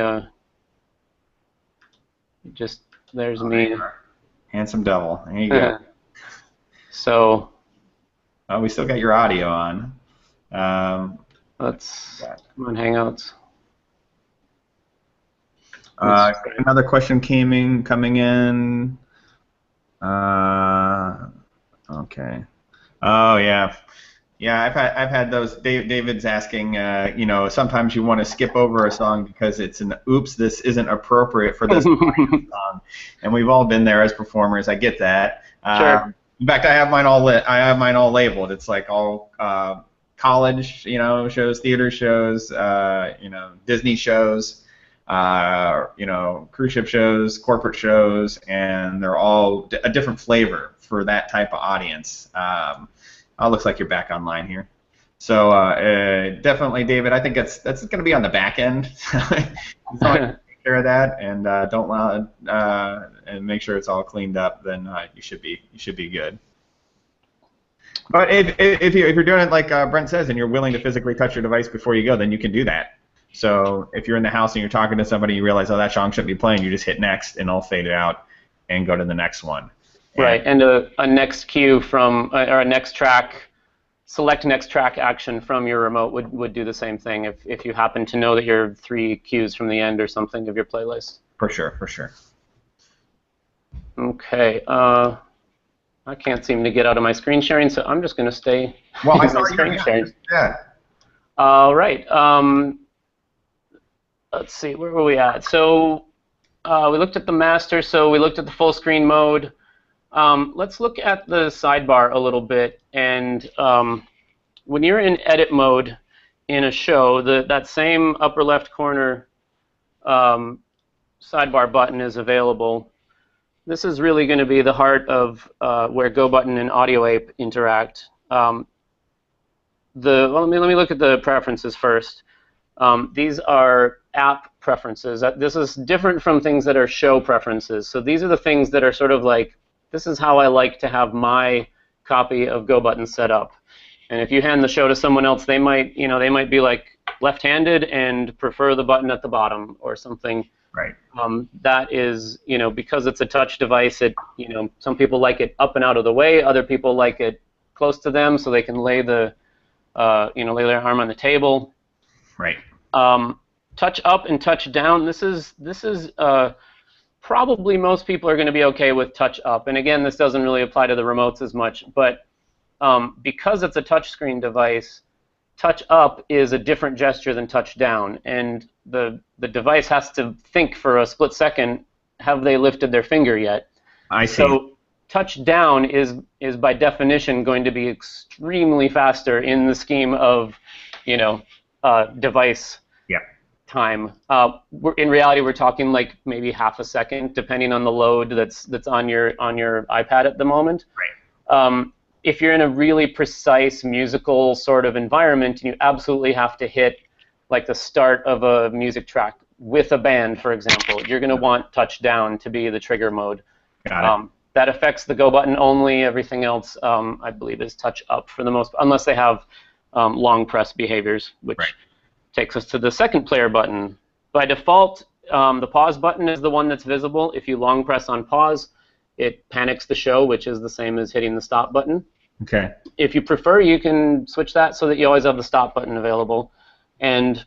there's me. Handsome devil. There you go. So. Oh, we still got your audio on. Let's come on Hangouts. Another question coming in. Okay. Oh yeah. Yeah, I've had those. David's asking. Sometimes you want to skip over a song because it's an oops, this isn't appropriate for this song, and we've all been there as performers. I get that. Sure. In fact, I have mine all labeled. It's like all college, shows, theater shows, Disney shows, cruise ship shows, corporate shows, and they're all a different flavor for that type of audience. Oh, looks like you're back online here. So definitely, David, I think that's going to be on the back end. Take care of that, and don't allow and make sure it's all cleaned up. Then you should be good. But if you're doing it like Brent says, and you're willing to physically touch your device before you go, then you can do that. So if you're in the house and you're talking to somebody, you realize, oh, that song shouldn't be playing, you just hit next, and it'll fade it out, and go to the next one. Right, and a next cue from or a next track. Select next track action from your remote would do the same thing if you happen to know that you're 3 cues from the end or something of your playlist. For sure. Okay. I can't seem to get out of my screen sharing, so I'm just going to stay in my screen sharing. Yeah. All right. Let's see. Where were we at? So we looked at the master. So we looked at the full screen mode. Let's look at the sidebar a little bit. And when you're in edit mode in a show, that same upper left corner sidebar button is available. This is really going to be the heart of where GoButton and AudioApe interact. Let me look at the preferences first. These are app preferences. This is different from things that are show preferences. So these are the things that are sort of like, this is how I like to have my copy of GoButton set up. And if you hand the show to someone else, they might be like left-handed and prefer the button at the bottom or something. Right. That is, because it's a touch device, some people like it up and out of the way. Other people like it close to them so they can lay their arm on the table. Right. Touch up and touch down. This is probably most people are going to be okay with touch up. And again, this doesn't really apply to the remotes as much, but because it's a touchscreen device, touch up is a different gesture than touch down, and the device has to think for a split second, have they lifted their finger yet? I see. So touch down is by definition going to be extremely faster in the scheme of device time. In reality, we're talking like maybe half a second, depending on the load that's on your iPad at the moment. Right. If you're in a really precise musical sort of environment, you absolutely have to hit like the start of a music track with a band, for example. You're going to want touch down to be the trigger mode. Got it. That affects the go button only. Everything else, I believe, is touch up for the most, unless they have long press behaviors, which takes us to the second player button. By default, the pause button is the one that's visible. If you long press on pause, it panics the show, which is the same as hitting the stop button. Okay. If you prefer, you can switch that so that you always have the stop button available. And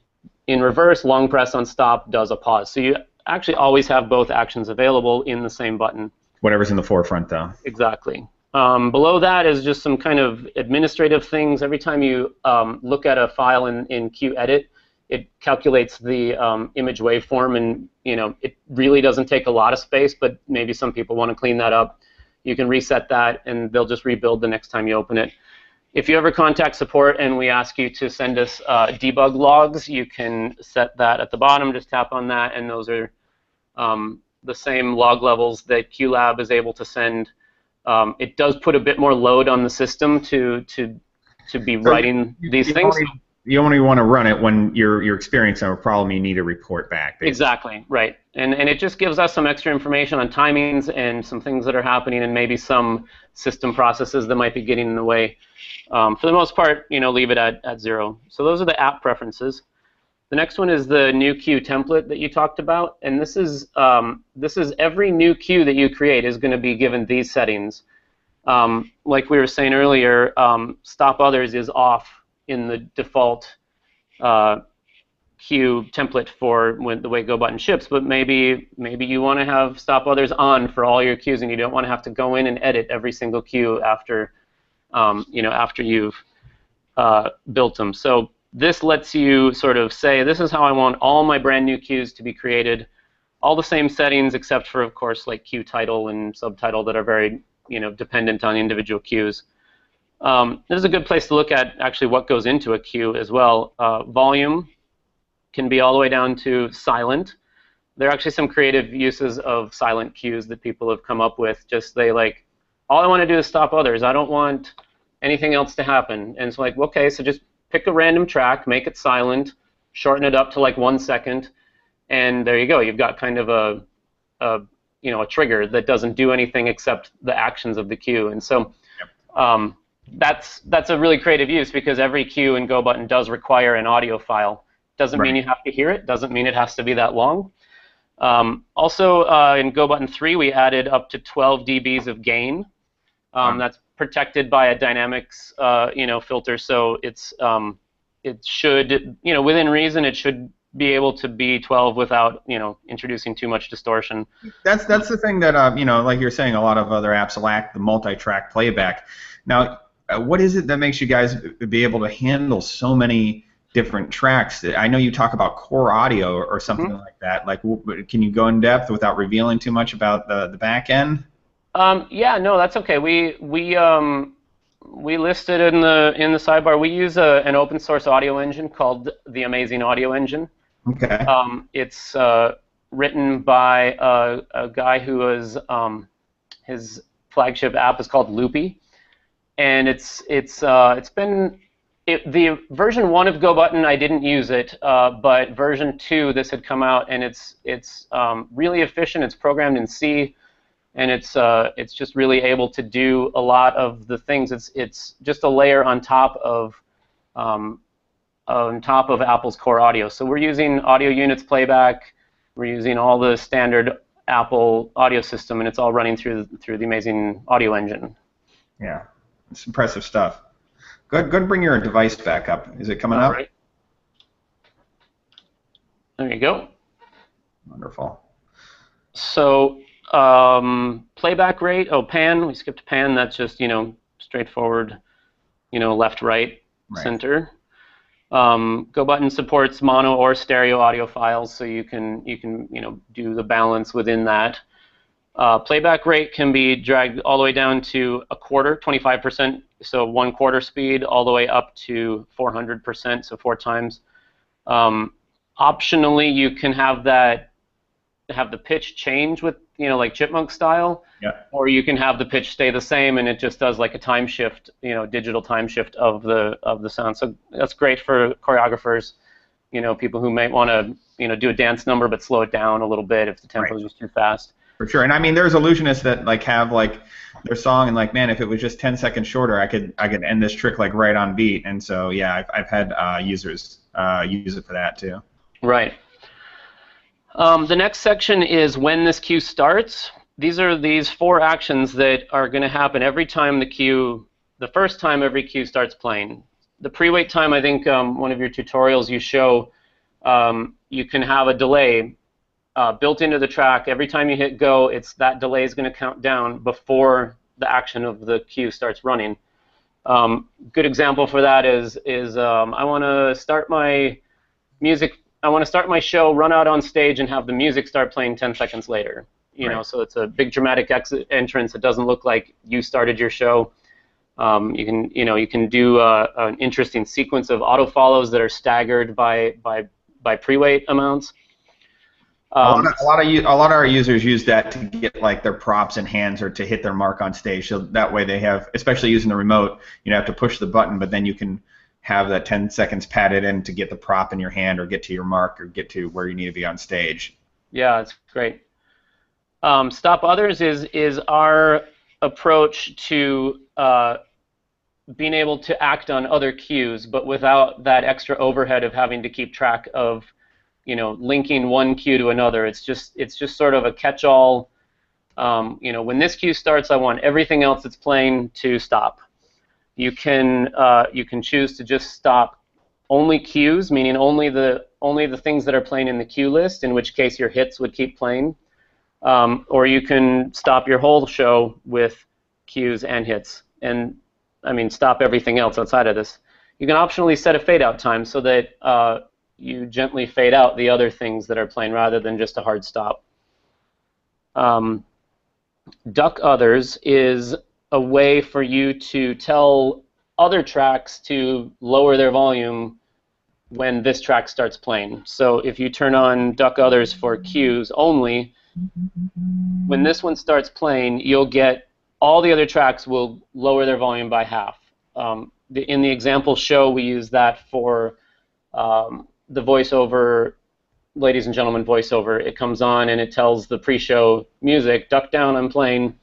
in reverse, long press on stop does a pause. So you actually always have both actions available in the same button. Whatever's in the forefront, though. Exactly. Below that is just some kind of administrative things. Every time you look at a file in QEdit, it calculates the image waveform, and it really doesn't take a lot of space, but maybe some people want to clean that up. You can reset that, and they'll just rebuild the next time you open it. If you ever contact support and we ask you to send us debug logs, you can set that at the bottom. Just tap on that, and those are the same log levels that QLab is able to send. It does put a bit more load on the system to be writing these things. You only want to run it when you're experiencing a problem you need to report back. Basically. Exactly, right. And it just gives us some extra information on timings and some things that are happening and maybe some system processes that might be getting in the way. For the most part, leave it at 0. So those are the app preferences. The next one is the new queue template that you talked about, and this is every new queue that you create is going to be given these settings. Like we were saying earlier, stop others is off in the default queue template for the way GoButton ships, but maybe you want to have stop others on for all your queues, and you don't want to have to go in and edit every single queue after after you've built them. So this lets you sort of say, this is how I want all my brand new queues to be created, all the same settings except for, of course, like queue title and subtitle that are very dependent on individual queues. This is a good place to look at actually what goes into a queue as well. Volume can be all the way down to silent. There are actually some creative uses of silent queues that people have come up with. Just they like, all I want to do is stop others. I don't want anything else to happen. And it's like, okay, so just pick a random track, make it silent, shorten it up to like 1 second, and there you go. You've got kind of a trigger that doesn't do anything except the actions of the queue. And so that's a really creative use, because every queue in GoButton does require an audio file. Doesn't mean you have to hear it. Doesn't mean it has to be that long. Also, in GoButton 3, we added up to 12 dBs of gain. That's protected by a dynamics, filter. So it should, within reason, it should be able to be 12 without, introducing too much distortion. That's the thing that, like you're saying, a lot of other apps lack the multi-track playback. Now, what is it that makes you guys be able to handle so many different tracks? I know you talk about core audio or something like that. Like, can you go in depth without revealing too much about the back end? Yeah, no, that's okay. We listed in the sidebar. We use an open source audio engine called the Amazing Audio Engine. Okay. It's written by a guy who was his flagship app is called Loopy, and it's been. The version 1 of GoButton, I didn't use it, but version 2, this had come out, and it's really efficient. It's programmed in C, and it's just really able to do a lot of the things. It's just a layer on top of Apple's core audio. So we're using audio units playback. We're using all the standard Apple audio system, and it's all running through the Amazing Audio Engine. Yeah, it's impressive stuff. Go ahead and bring your device back up. Is it coming up? Right. There you go. Wonderful. So playback rate, pan, we skipped pan. That's just, straightforward, left, right, center. GoButton supports mono or stereo audio files, so you can do the balance within that. Playback rate can be dragged all the way down to a quarter, 25%, so 1/4 speed, all the way up to 400%, so 4 times. Optionally, you can have the pitch change with, like Chipmunk style, or you can have the pitch stay the same, and it just does like a time shift, digital time shift of the sound. So that's great for choreographers, people who might want to, do a dance number but slow it down a little bit if the tempo is just too fast. For sure, and I mean, there's illusionists that like have like their song and like, man, if it was just 10 seconds shorter, I could end this trick like right on beat. And so yeah, I've had users use it for that too. Right. The next section is when this queue starts. These are these 4 actions that are going to happen every time the first time every queue starts playing. The pre-wait time, I think one of your tutorials you show, you can have a delay built into the track. Every time you hit go, that delay is going to count down before the action of the queue starts running. Good example for that is I want to start my music. I want to start my show, run out on stage, and have the music start playing 10 seconds later. So it's a big dramatic entrance. It doesn't look like you started your show. You can do an interesting sequence of auto follows that are staggered by pre-wait amounts. A lot of our users use that to get like their props in hands or to hit their mark on stage. So that way they have, especially using the remote, you have to push the button, but then you can have that 10 seconds padded in to get the prop in your hand or get to your mark or get to where you need to be on stage. Yeah, it's great. Stop others is our approach to being able to act on other cues, but without that extra overhead of having to keep track of linking one cue to another. It's just sort of a catch-all. When this cue starts, I want everything else that's playing to stop. You can choose to just stop only cues, meaning only the things that are playing in the cue list, in which case your hits would keep playing. Or you can stop your whole show with cues and hits, and stop everything else outside of this. You can optionally set a fade-out time so that you gently fade out the other things that are playing rather than just a hard stop. Duck others is a way for you to tell other tracks to lower their volume when this track starts playing. So if you turn on duck others for cues only, when this one starts playing, you'll get all the other tracks will lower their volume by half. In the example show, we use that for the voiceover, ladies and gentlemen voiceover. It comes on and it tells the pre-show music, duck down, I'm playing.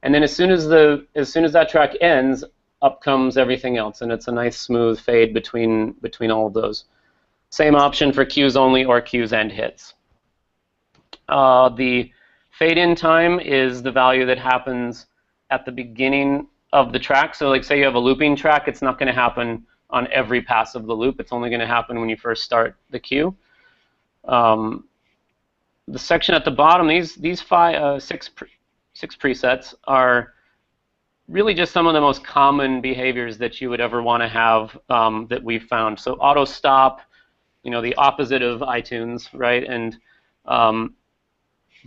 And then as soon as that track ends, up comes everything else, and it's a nice smooth fade between all of those. Same option for cues only or cues and hits. The fade-in time is the value that happens at the beginning of the track. So like say you have a looping track, it's not going to happen on every pass of the loop. It's only going to happen when you first start the cue. The section at the bottom, these six presets are really just some of the most common behaviors that you would ever want to have that we've found. So auto stop, the opposite of iTunes, right? And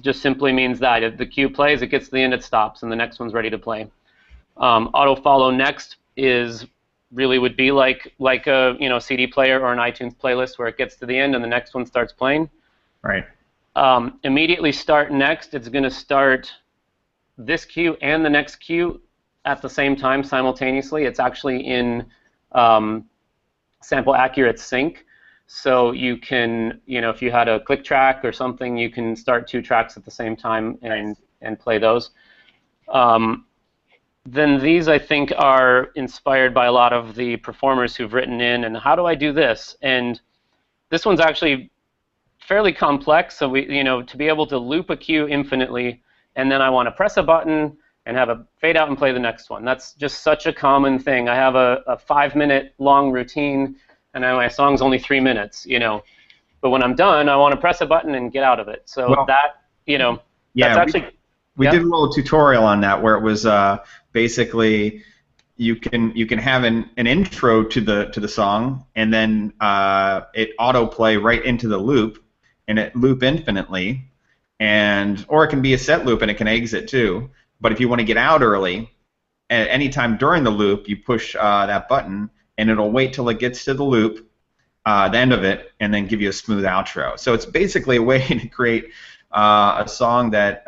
just simply means that if the cue plays, it gets to the end, it stops, and the next one's ready to play. Auto follow next would be like a CD player or an iTunes playlist where it gets to the end and the next one starts playing. Right. Immediately start next. It's going to start this cue and the next cue at the same time simultaneously. It's actually in sample accurate sync. So you can, if you had a click track or something, you can start two tracks at the same time and play those. Then these, I think, are inspired by a lot of the performers who've written in, and how do I do this? And this one's actually fairly complex. So to be able to loop a cue infinitely, and then I want to press a button and have a fade out and play the next one. That's just such a common thing. I have a 5-minute long routine, and my song's only 3 minutes, But when I'm done, I want to press a button and get out of it. So that's actually... We did a little tutorial on that where it was basically you can have an intro to the song, and then it autoplay right into the loop, and it loop infinitely, or it can be a set loop and it can exit too. But if you want to get out early, at any time during the loop, you push that button, and it'll wait till it gets to the loop, the end of it, and then give you a smooth outro. So it's basically a way to create a song that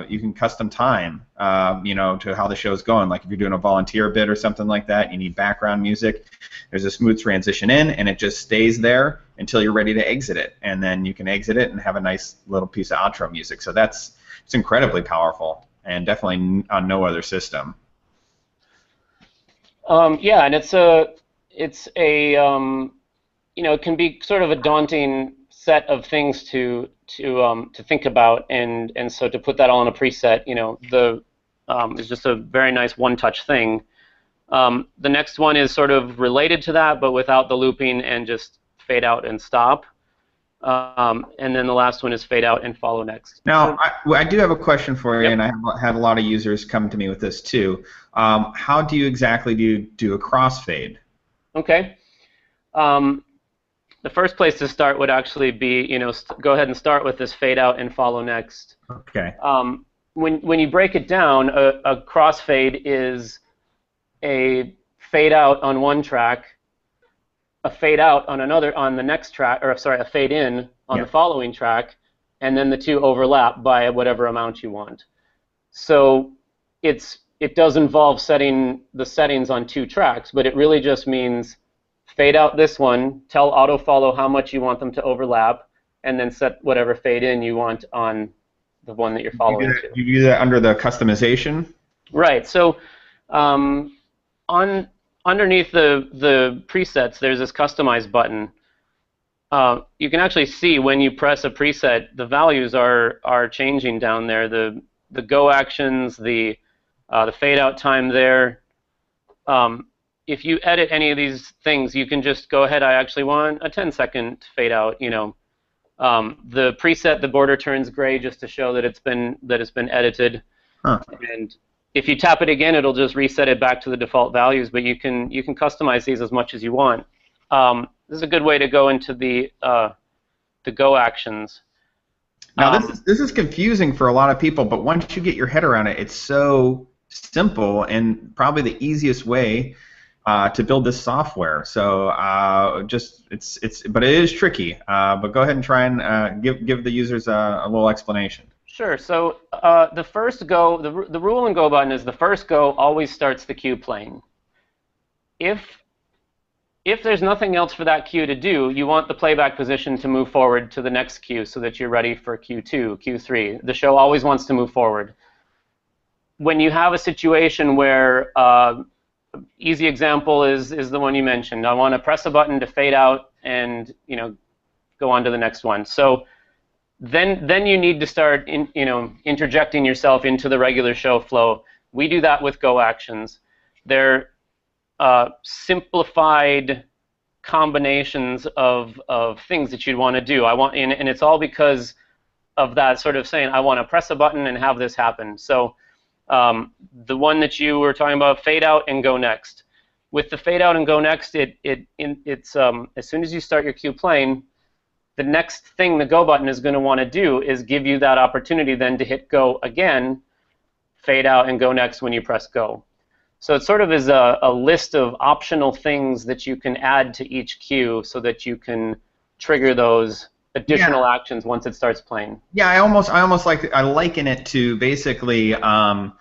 you can custom time, to how the show's going. Like if you're doing a volunteer bit or something like that, you need background music. There's a smooth transition in, and it just stays there until you're ready to exit it, and then you can exit it and have a nice little piece of outro music. So it's incredibly powerful, and definitely on no other system. Yeah, and it can be sort of a daunting set of things to think about, and so to put that all in a preset, is just a very nice one-touch thing. The next one is sort of related to that, but without the looping and just fade out and stop. And then the last one is fade out and follow next. Now, I do have a question for you, Yep. and I have had a lot of users come to me with this too. How do you exactly do a crossfade? Okay. The first place to start would actually be, go ahead and start with this fade out and follow next. Okay. When you break it down, a crossfade is a fade out on one track, a fade out on another on the next track, or sorry, a fade in on the following track, and then the two overlap by whatever amount you want. So it does involve setting the settings on two tracks, but it really just means fade out this one, tell autofollow how much you want them to overlap, and then set whatever fade in you want on the one that you're following. You do that under the customization? Right. So underneath the presets, there's this customize button. You can actually see when you press a preset, the values are changing down there. The go actions, the fade out time there. If you edit any of these things, you can just go ahead. I actually want a 10-second fade out. The preset, the border turns gray just to show that it's been edited. Huh. And if you tap it again, it'll just reset it back to the default values. But you can customize these as much as you want. This is a good way to go into the go actions. Now this is confusing for a lot of people, but once you get your head around it, it's so simple, and probably the easiest way to build this software. So but it is tricky. But go ahead and try and give the users a little explanation. Sure. So the first go, the rule in Go button is the first go always starts the queue playing. If there's nothing else for that queue to do, you want the playback position to move forward to the next queue so that you're ready for Q2, Q3. The show always wants to move forward. When you have a situation where, easy example is the one you mentioned. I want to press a button to fade out and go on to the next one. So then you need to start interjecting yourself into the regular show flow. We do that with Go actions. They're simplified combinations of things that you'd want to do. And it's all because of that sort of saying, I want to press a button and have this happen. So the one that you were talking about, fade out and go next. With the fade out and go next, it's as soon as you start your queue playing, the next thing the Go button is going to want to do is give you that opportunity then to hit Go again, fade out and go next when you press Go. So it sort of is a list of optional things that you can add to each queue so that you can trigger those additional actions once it starts playing. Yeah, I liken it to basically you're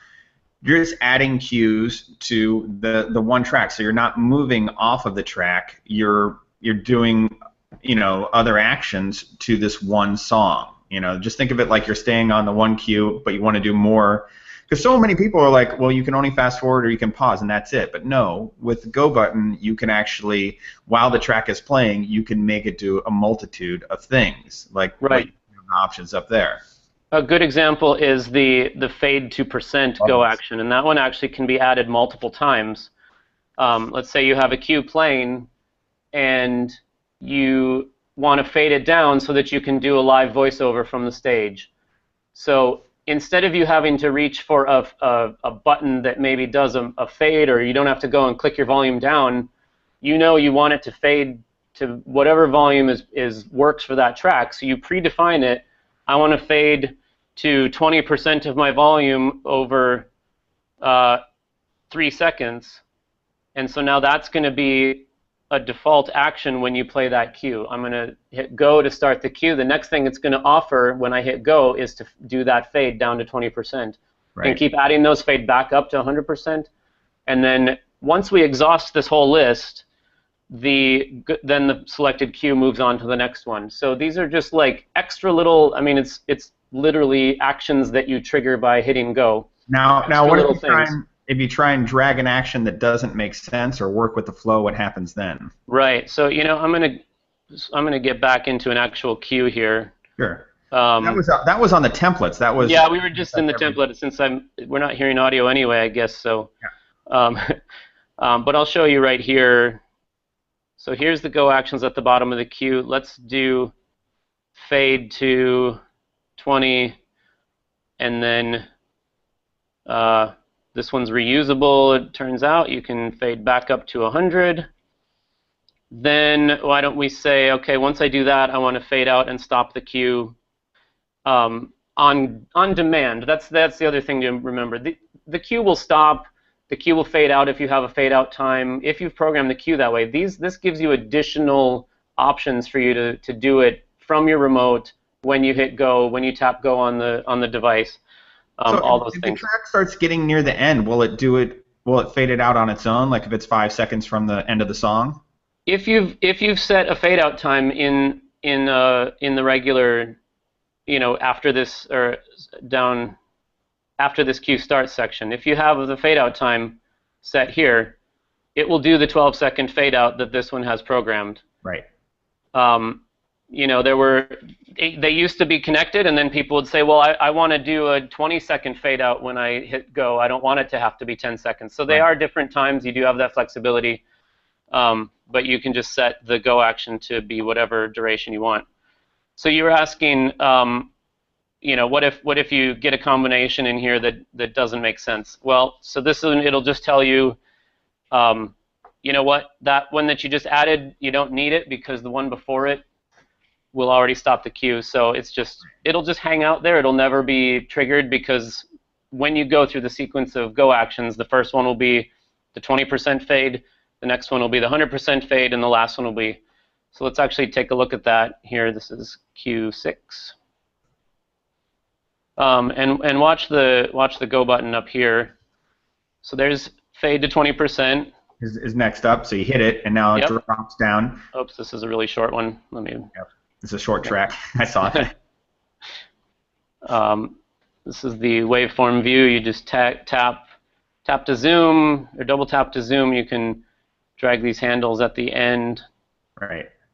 just adding cues to the one track. So you're not moving off of the track. You're doing other actions to this one song. Just think of it like you're staying on the one queue, but you want to do more. Because so many people are like, well, you can only fast forward or you can pause and that's it. But no, with the Go button, you can actually, while the track is playing, you can make it do a multitude of things, like the options up there. A good example is the fade to % Go action, and that one actually can be added multiple times. Let's say you have a queue playing and you want to fade it down so that you can do a live voiceover from the stage. So instead of you having to reach for a button that maybe does a fade, or you don't have to go and click your volume down, you want it to fade to whatever volume works for that track. So you predefine it. I want to fade to 20% of my volume over 3 seconds. And so now that's going to be a default action when you play that cue. I'm going to hit Go to start the cue. The next thing it's going to offer when I hit Go is to do that fade down to 20%. Right. And keep adding those fade back up to 100%. And then once we exhaust this whole list, then the selected cue moves on to the next one. So these are just like extra little, it's literally actions that you trigger by hitting Go. Now what if you try and drag an action that doesn't make sense or work with the flow, what happens then? Right. So I'm gonna get back into an actual queue here. Sure. That was on the templates. That was. Yeah, we were just in the template since we're not hearing audio anyway, I guess. So. Yeah. But I'll show you right here. So here's the Go actions at the bottom of the queue. Let's do fade to 20, and then. This one's reusable, it turns out. You can fade back up to 100. Then why don't we say, okay, once I do that, I want to fade out and stop the queue on demand. That's the other thing to remember. The queue will stop. The queue will fade out if you have a fade out time. If you've programmed the queue that way, this gives you additional options for you to do it from your remote when you hit Go, when you tap Go on the device. So all those if things. the track starts getting near the end, will it fade it out on its own, like if it's 5 seconds from the end of the song? If you've set a fade out time in the regular, after this or down after this queue start section, if you have the fade out time set here, it will do the 12-second fade out that this one has programmed. Right. They used to be connected, and then people would say, well, I want to do a 20-second fade out when I hit Go. I don't want it to have to be 10 seconds. So they are different times. You do have that flexibility, but you can just set the Go action to be whatever duration you want. So you were asking, what if you get a combination in here that doesn't make sense? Well, so this one, it'll just tell you, that one that you just added, you don't need it because the one before it will already stop the queue. So it'll just hang out there. It'll never be triggered because when you go through the sequence of Go actions, the first one will be the 20% fade, The next one will be the 100% fade, and the last one will be. So let's actually take a look at that here. This is Q6. And watch the go button up here. So there's fade to 20%. Is next up, so you hit it, and now it drops down. Oops, this is a really short one. Let me. Yep. It's a short track. I saw that. This is the waveform view. You just tap to zoom, or double tap to zoom. You can drag these handles at the end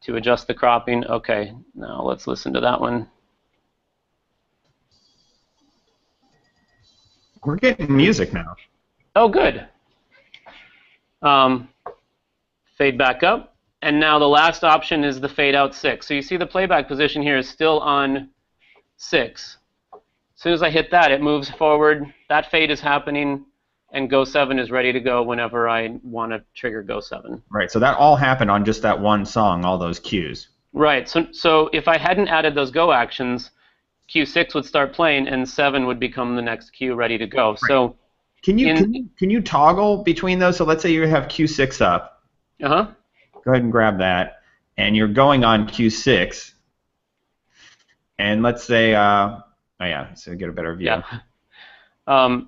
to adjust the cropping. Okay, now let's listen to that one. We're getting music now. Oh, good. Fade back up, and now the last option is the fade out 6. So you see the playback position here is still on 6. As soon as I hit that, it moves forward. That fade is happening, and Go 7 is ready to go whenever I want to trigger Go 7. Right. So that all happened on just that one song, all those cues. Right. So if I hadn't added those Go actions, Q6 would start playing, and 7 would become the next cue ready to go. Right. So can you toggle between those? So let's say you have Q6 up. Uh-huh. Go ahead and grab that, and you're going on Q6. And let's say, oh yeah, so get a better view. Yeah.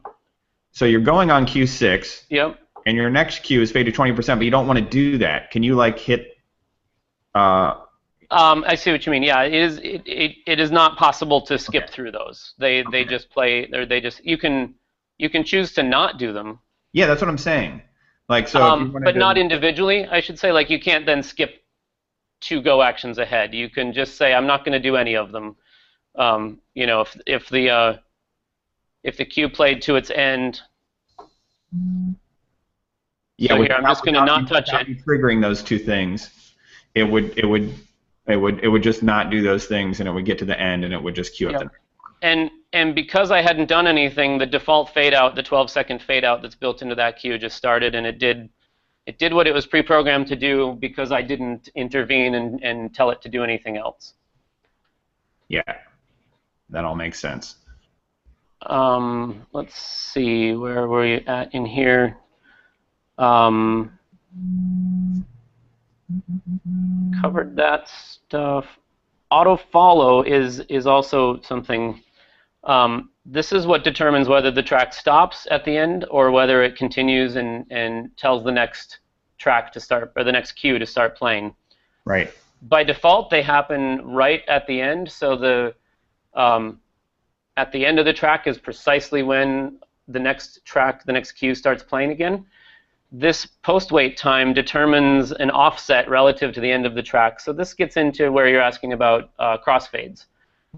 So you're going on Q6. Yep. And your next cue is fade to 20%, but you don't want to do that. Can you like hit? I see what you mean. Yeah, it is not possible to skip through those. They just play, or you can choose to not do them. Yeah, that's what I'm saying. Like so. But not individually. I should say, like, you can't then skip 2 Go actions ahead. You can just say, I'm not going to do any of them. You know, if the cue played to its end. Yeah, so here, I'm just going to not touch it. Triggering those 2 things, it would just not do those things, and it would get to the end, and it would just cue up the next one. And because I hadn't done anything, the default fade out, the 12-second fade out that's built into that cue just started, and it did what it was pre-programmed to do because I didn't intervene and tell it to do anything else. Yeah, that all makes sense. Let's see, where were you at in here? Covered that stuff. Auto follow is also something. This is what determines whether the track stops at the end or whether it continues and tells the next track to start, or the next cue to start playing. Right. By default, they happen right at the end. So the at the end of the track is precisely when the next cue starts playing again. This post-wait time determines an offset relative to the end of the track. So this gets into where you're asking about crossfades.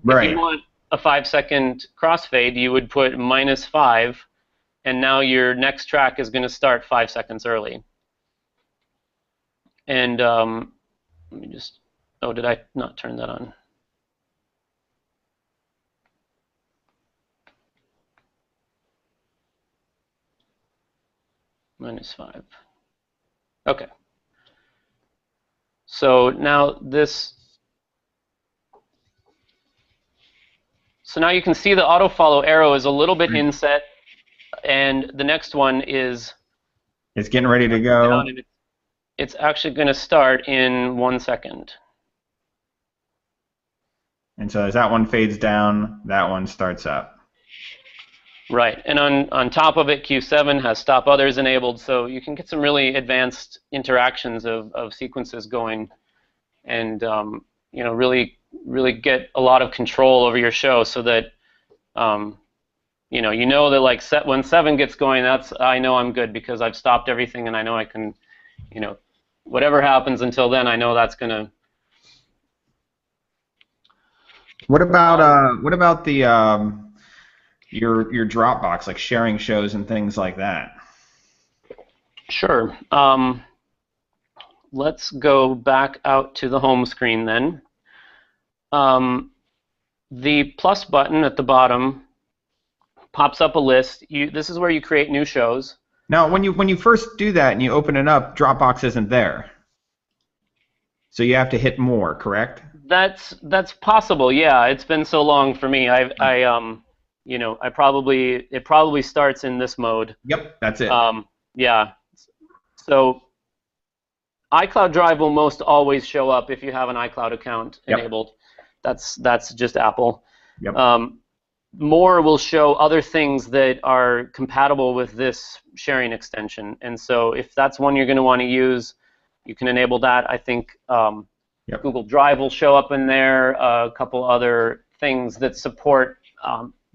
Right. If you want a 5-second crossfade, you would put -5, and now your next track is going to start 5 seconds early. And let me just, oh, did I not turn that on? -5. Okay. So now so now you can see the auto follow arrow is a little bit inset, and the next one is. It's getting ready to go. It's actually going to start in 1 second. And so as that one fades down, that one starts up. Right, and on top of it, Q7 has stop others enabled, so you can get some really advanced interactions of sequences going, and you know, really get a lot of control over your show, so that you know that like when 7 gets going, I know I'm good because I've stopped everything, and I know I can, you know, whatever happens until then, I know that's gonna. What about the your Dropbox, like sharing shows and things like that? Sure. Let's go back out to the home screen then. The plus button at the bottom pops up a list. This is where you create new shows. Now, when you first do that and you open it up, Dropbox isn't there. So you have to hit more, correct? That's possible. Yeah, it's been so long for me. You know, it probably starts in this mode. Yep, that's it. Yeah. So iCloud Drive will most always show up if you have an iCloud account enabled. That's just Apple. More will show other things that are compatible with this sharing extension. And so if that's one you're going to want to use, you can enable that. I think Google Drive will show up in there, a couple other things that support,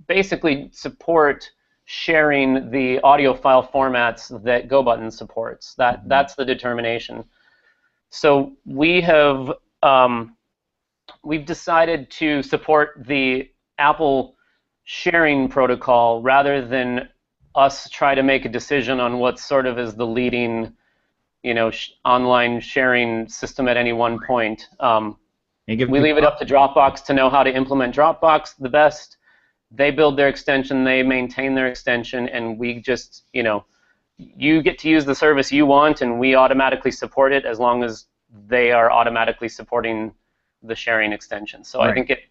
basically support sharing the audio file formats that GoButton supports. That's the determination. So we have we've decided to support the Apple sharing protocol rather than us try to make a decision on what sort of is the leading, online sharing system at any one point. We leave it up to Dropbox to know how to implement Dropbox the best. They build their extension, they maintain their extension, and we just, you get to use the service you want, and we automatically support it as long as they are automatically supporting the sharing extension. So I think it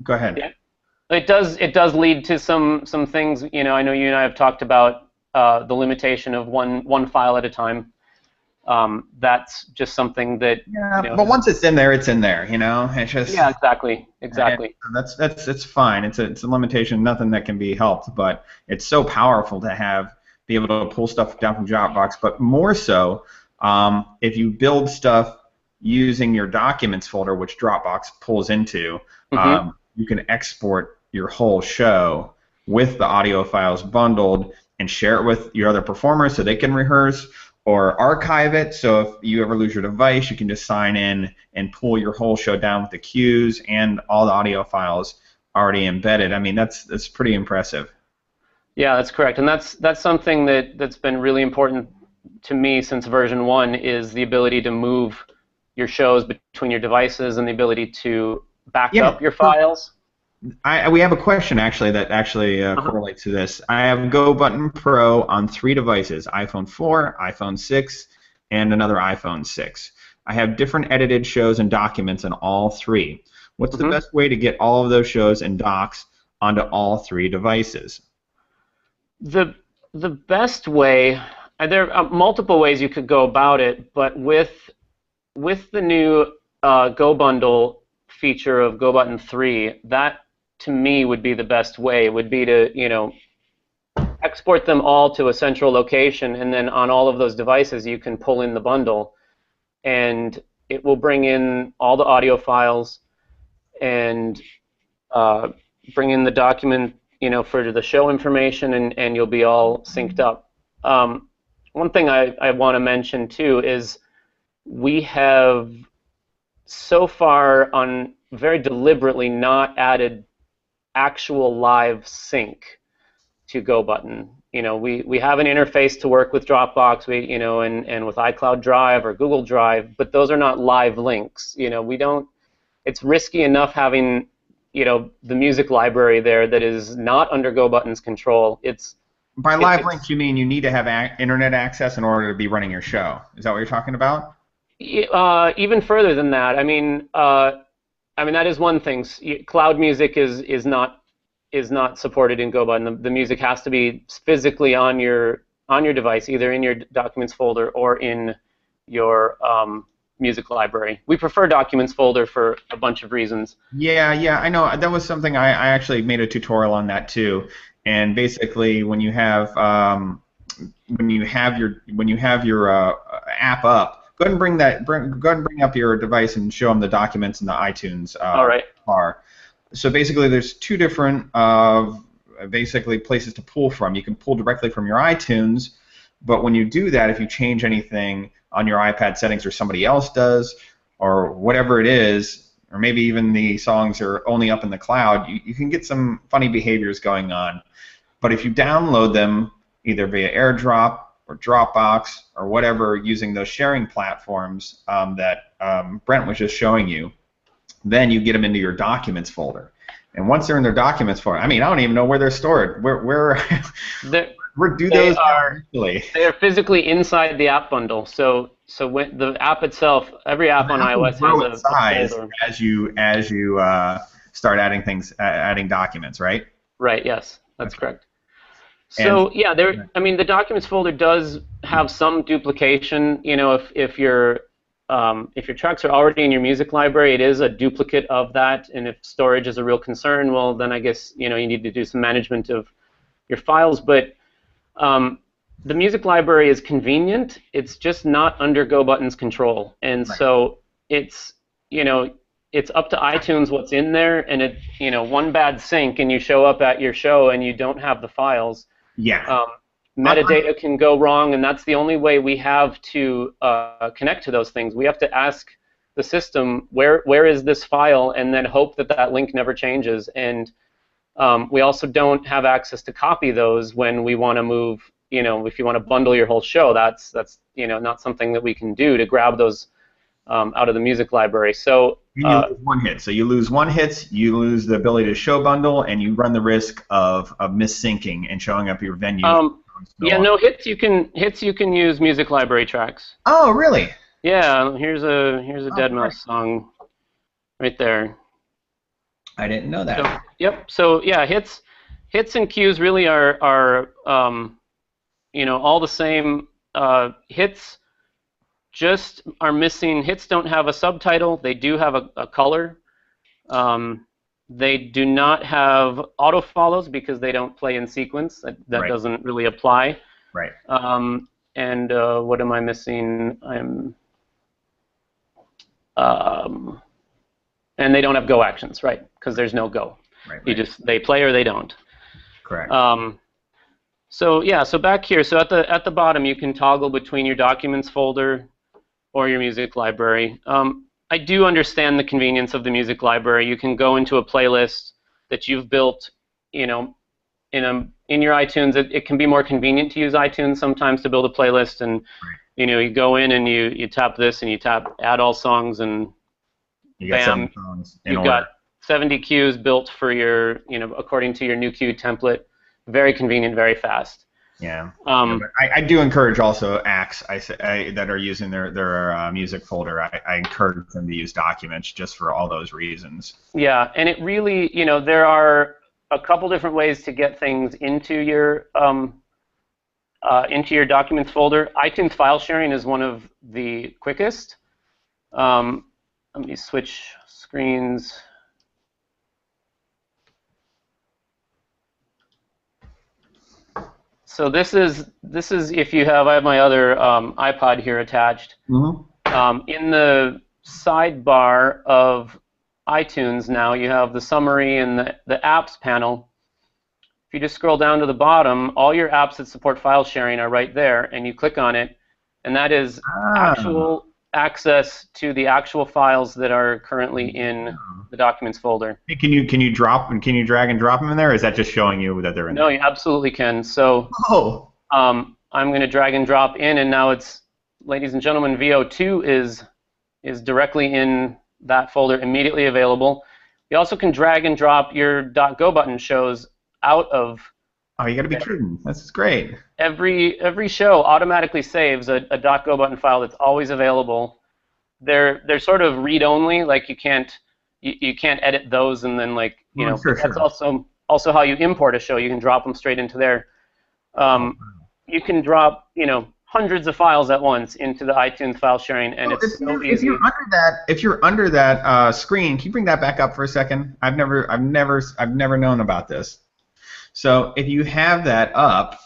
go ahead. Yeah, it does lead to some things. I know you and I have talked about the limitation of one file at a time. That's just something that but once it's in there, it's in there. It's just exactly. That's fine. It's a limitation, nothing that can be helped. But it's so powerful to be able to pull stuff down from Dropbox. But more so, if you build stuff using your documents folder, which Dropbox pulls into, you can export your whole show with the audio files bundled and share it with your other performers so they can rehearse, or archive it. So if you ever lose your device, you can just sign in and pull your whole show down with the cues and all the audio files already embedded. I mean, that's pretty impressive. Yeah, that's correct, and that's something that's been really important to me since version 1 is the ability to move your shows between your devices and the ability to back up your files. We have a question actually that correlates to this. I have GoButton Pro on 3 devices: iPhone 4, iPhone 6, and another iPhone 6. I have different edited shows and documents on all 3. What's the best way to get all of those shows and docs onto all 3 devices? The best way, there are multiple ways you could go about it, but with the new Go Bundle feature of GoButton 3, that to me would be the best way. It would be to export them all to a central location, and then on all of those devices you can pull in the bundle, and it will bring in all the audio files and bring in the document for the show information, and you'll be all synced up. One thing I want to mention too is we have so far very deliberately not added actual live sync to GoButton. We have an interface to work with Dropbox, and with iCloud Drive or Google Drive, but those are not live links. We don't. It's risky enough having the music library there that is not under GoButton's control. By live links, you mean you need to have internet access in order to be running your show. Is that what you're talking about? Even further than that. I mean, that is one thing. Cloud music is not supported in GoButton. The music has to be physically on your device, either in your documents folder or in your music library. We prefer documents folder for a bunch of reasons. Yeah, I know. That was something I actually made a tutorial on that too. And basically, when you have your app up, go ahead and bring up your device and show them the documents in the iTunes bar. So basically, there's 2 different basically places to pull from. You can pull directly from your iTunes, but when you do that, if you change anything on your iPad settings or somebody else does, or whatever it is, or maybe even the songs are only up in the cloud, you can get some funny behaviors going on. But if you download them either via Airdrop or Dropbox or whatever using those sharing platforms that Brent was just showing you, then you get them into your documents folder. And once they're in their documents folder, I don't even know where they're stored. Where do those actually? They are physically inside the app bundle. So when the app itself, every app on iOS has a folder. as you start adding documents, right? Right. Yes, that's correct. So yeah, I mean, the documents folder does have some duplication. You know, if your tracks are already in your music library, it is a duplicate of that. And if storage is a real concern, well, then I guess you need to do some management of your files. But the music library is convenient. It's just not under GoButton's control, and so it's it's up to iTunes what's in there. And one bad sync and you show up at your show and you don't have the files. Yeah. Metadata can go wrong, and that's the only way we have to connect to those things. We have to ask the system where is this file, and then hope that that link never changes. And we also don't have access to copy those when we want to move. If you want to bundle your whole show, that's not something that we can do to grab those out of the music library. So you lose one hit. So you lose one hit, you lose the ability to show bundle, and you run the risk of missyncing and showing up your venue. Yeah, no, hits you can use music library tracks. Oh, really? Yeah, here's a Deadmau5 song right there. I didn't know that. So, yep. So yeah, hits and cues really are all the same. Hits just are missing. Hits don't have a subtitle. They do have a color. They do not have auto follows because they don't play in sequence. That Right. doesn't really apply. Right. And what am I missing? And they don't have go actions, right? Because there's no go. Right. They play or they don't. Correct. So yeah, so back here, so at the bottom you can toggle between your documents folder or your music library. I do understand the convenience of the music library. You can go into a playlist that you've built, in your iTunes. It can be more convenient to use iTunes sometimes to build a playlist, and you go in and you tap this and you tap add all songs, and you got bam, 7 songs you've got 70 cues built for your, according to your new cue template. Very convenient, very fast. Yeah. But I do encourage also acts that are using their music folder. I encourage them to use documents just for all those reasons. Yeah, and it really, there are a couple different ways to get things into your documents folder. iTunes file sharing is one of the quickest. Let me switch screens. So this is if you have, I have my other iPod here attached. Mm-hmm. In the sidebar of iTunes now, you have the summary and the apps panel. If you just scroll down to the bottom, all your apps that support file sharing are right there, and you click on it, and that is actual access to the actual files that are currently in the documents folder. Hey, can you drag and drop them in there, or is that just showing you that they're in there? No, you absolutely can. So I'm going to drag and drop in, and now it's, ladies and gentlemen, VO2 is directly in that folder, immediately available. You also can drag and drop your .go button shows out of. Oh, you got to be kidding! That's great. Every show automatically saves a .go button file that's always available. They're sort of read-only, like you can't edit those, and then that's also how you import a show. You can drop them straight into there. You can drop hundreds of files at once into the iTunes file sharing, and it's so easy. If you're under that screen, can you bring that back up for a second? I've never known about this. So if you have that up,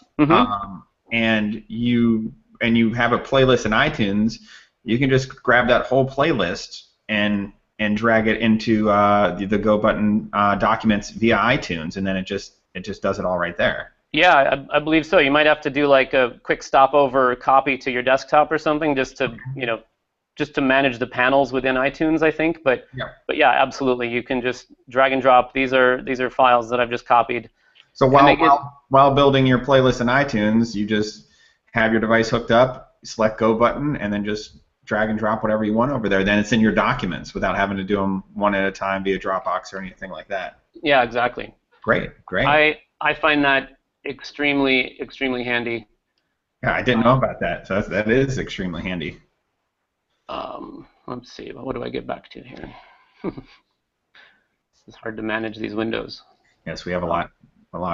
and you have a playlist in iTunes, you can just grab that whole playlist and drag it into the Go button documents via iTunes, and then it just does it all right there. Yeah, I believe so. You might have to do like a quick stopover copy to your desktop or something, just to manage the panels within iTunes, I think. But yeah, absolutely. You can just drag and drop. These are files that I've just copied. So while building your playlist in iTunes, you just have your device hooked up, select Go button, and then just drag and drop whatever you want over there. Then it's in your documents without having to do them one at a time via Dropbox or anything like that. Yeah, exactly. Great. I find that extremely handy. Yeah, I didn't know about that. So that is extremely handy. Let's see. What do I get back to here? It's hard to manage these windows. Yes, we have a lot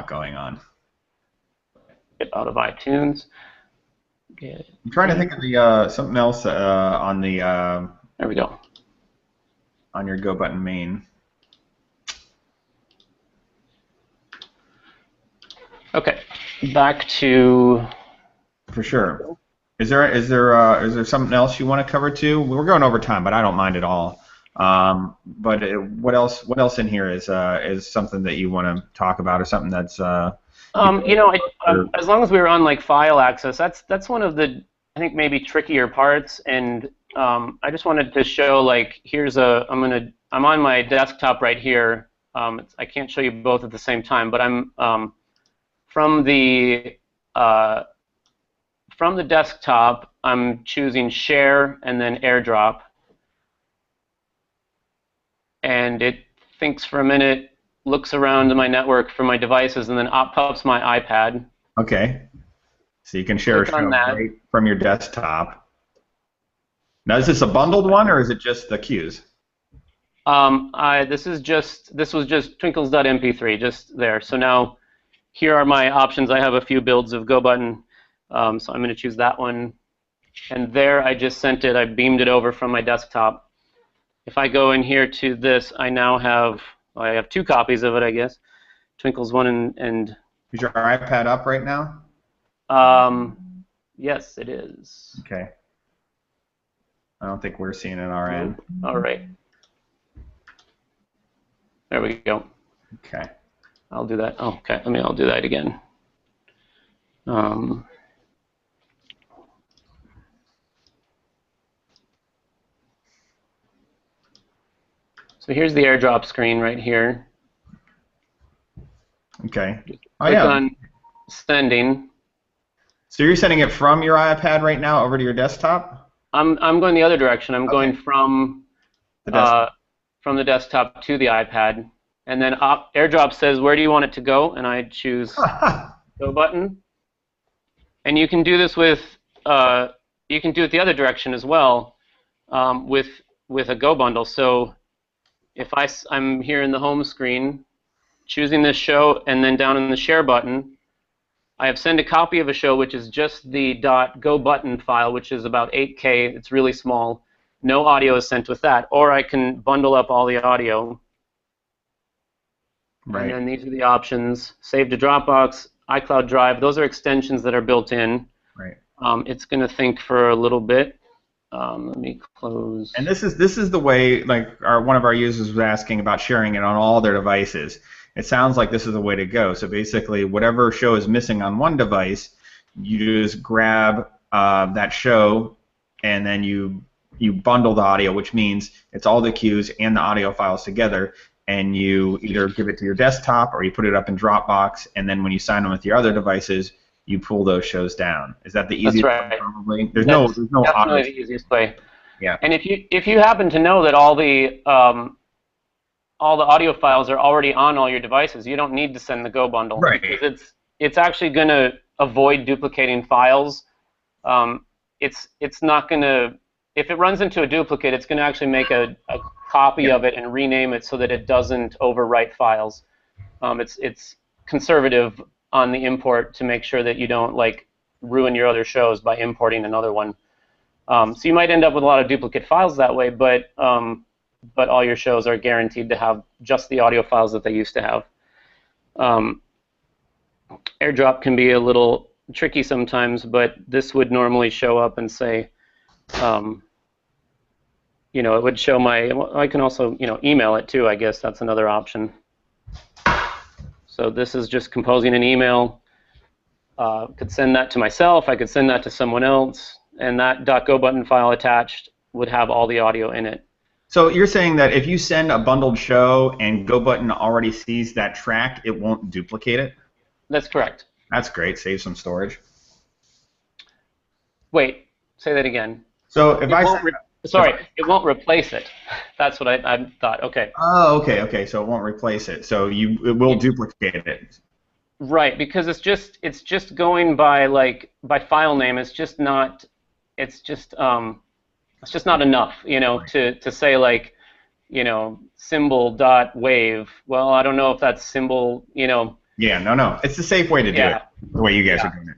going on. Get out of iTunes. Get I'm trying to think of the something else on the there we go. on your Go button main. Okay, back to. For sure. Is there something else you want to cover too? We're going over time, but I don't mind at all. But what else in here is something that you want to talk about, or something that's You know, as long as we were on like file access, that's one of the, I think, maybe trickier parts. And I just wanted to show, like, here's I'm on my desktop right here. I can't show you both at the same time, but I'm from the desktop, I'm choosing share and then airdrop. And it thinks for a minute, looks around my network for my devices, and then pops my iPad. okay. So you can share a show right from your desktop. Now, is this a bundled one, or is it just the queues? This was just twinkles.mp3, just there. So now, here are my options. I have a few builds of Go button, so I'm going to choose that one. And there, I just sent it. I beamed it over from my desktop. If I go in here to this, I now have, well, I have 2 copies of it, I guess. Twinkles one and. Is your iPad up right now? Yes, it is. Okay. I don't think we're seeing it on our end. All right. There we go. Okay. I'll do that. Oh, okay. I'll do that again. So here's the airdrop screen right here. Okay. Click on sending. So you're sending it from your iPad right now over to your desktop? I'm going the other direction. I'm going from the desktop to the iPad, and then airdrop says, where do you want it to go? And I choose Go button. And you can do this with you can do it the other direction as well with a Go bundle. So if I'm here in the home screen, choosing this show, and then down in the share button, I have send a copy of a show, which is just the .go button file, which is about 8K. It's really small. No audio is sent with that. Or I can bundle up all the audio. Right. And then these are the options. Save to Dropbox, Icloud Drive. Those are extensions that are built in. Right. It's going to think for a little bit. Let me close. And this is the way, like, one of our users was asking about sharing it on all their devices. It sounds like this is the way to go. So basically, whatever show is missing on one device, you just grab that show, and then you bundle the audio, which means it's all the cues and the audio files together, and you either give it to your desktop or you put it up in Dropbox, and then when you sign them with your other devices, you pull those shows down. Is that the easiest That's right. way, probably? There's That's no definitely audio. the easiest way. Yeah. And if you happen to know that all the audio files are already on all your devices, you don't need to send the Go bundle. Right. Because it's actually going to avoid duplicating files. It's not going to, if it runs into a duplicate, it's going to actually make a copy of it and rename it so that it doesn't overwrite files. It's conservative on the import to make sure that you don't, like, ruin your other shows by importing another one. So you might end up with a lot of duplicate files that way, but all your shows are guaranteed to have just the audio files that they used to have. AirDrop can be a little tricky sometimes, but this would normally show up and say, you know, it would show I can also, you know, email it too, I guess. That's another option. So this is just composing an email. Could send that to myself. I could send that to someone else. And that .go button file attached would have all the audio in it. So you're saying that if you send a bundled show and Go button already sees that track, it won't duplicate it? That's correct. That's great. Save some storage. Wait, say that again. So if it won't replace it. That's what I thought. Okay. Oh, okay. So it won't replace it. So it will duplicate it. Right, because it's just going by file name. It's just not enough, you know, to say, like, you know, symbol.wave. Well, I don't know if that's symbol, you know. Yeah, no. It's the safe way to do it. the way you guys are doing it.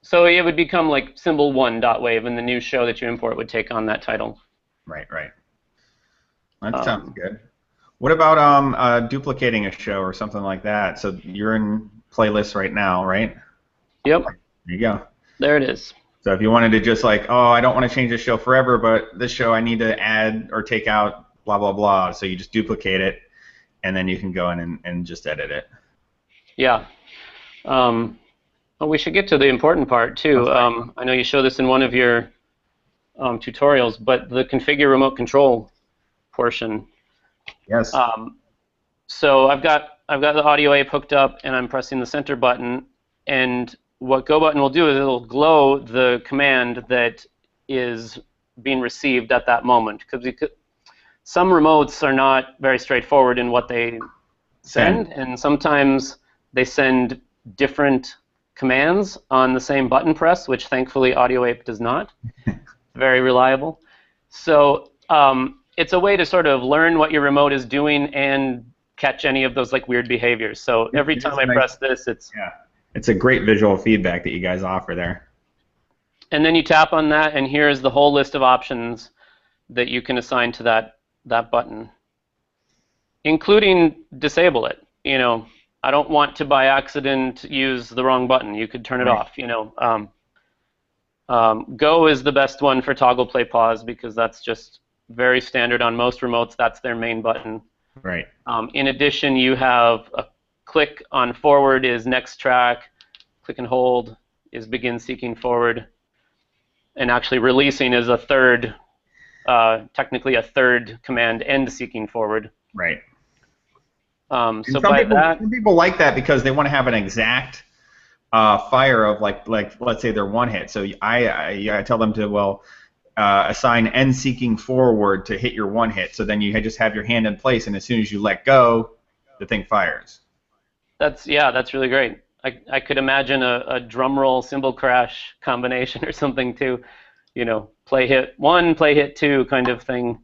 So it would become like symbol 1.wave, and the new show that you import would take on that title. Right, right. That sounds good. What about duplicating a show or something like that? So you're in playlists right now, right? Yep. There you go. There it is. So if you wanted to just like, oh, I don't want to change this show forever, but this show I need to add or take out blah, blah, blah. So you just duplicate it, and then you can go in and just edit it. Yeah. Well, we should get to the important part, too. I know you show this in one of your tutorials, but the configure remote control portion. Yes. So I've got the audio ape hooked up, and I'm pressing the center button, and what go button will do is it'll glow the command that is being received at that moment. Because some remotes are not very straightforward in what they send, and sometimes they send different commands on the same button press, which thankfully Audio Ape does not. Very reliable. So it's a way to sort of learn what your remote is doing and catch any of those like weird behaviors. So every time I press this, it's a great visual feedback that you guys offer there. And then you tap on that, and here's the whole list of options that you can assign to that button, including disable it. You know, I don't want to by accident use the wrong button. You could turn it off. You know, Go is the best one for toggle play pause because that's just very standard on most remotes. That's their main button. Right. In addition, you have a click on forward is next track, click and hold is begin seeking forward, and actually releasing is a third, technically a third command end seeking forward. Right. So some people like that because they want to have an exact fire of like let's say they're one hit. So I tell them to assign end seeking forward to hit your one hit. So then you just have your hand in place, and as soon as you let go, the thing fires. That's really great. I could imagine a drum roll cymbal crash combination or something too, you know, play hit 1, play hit 2 kind of thing.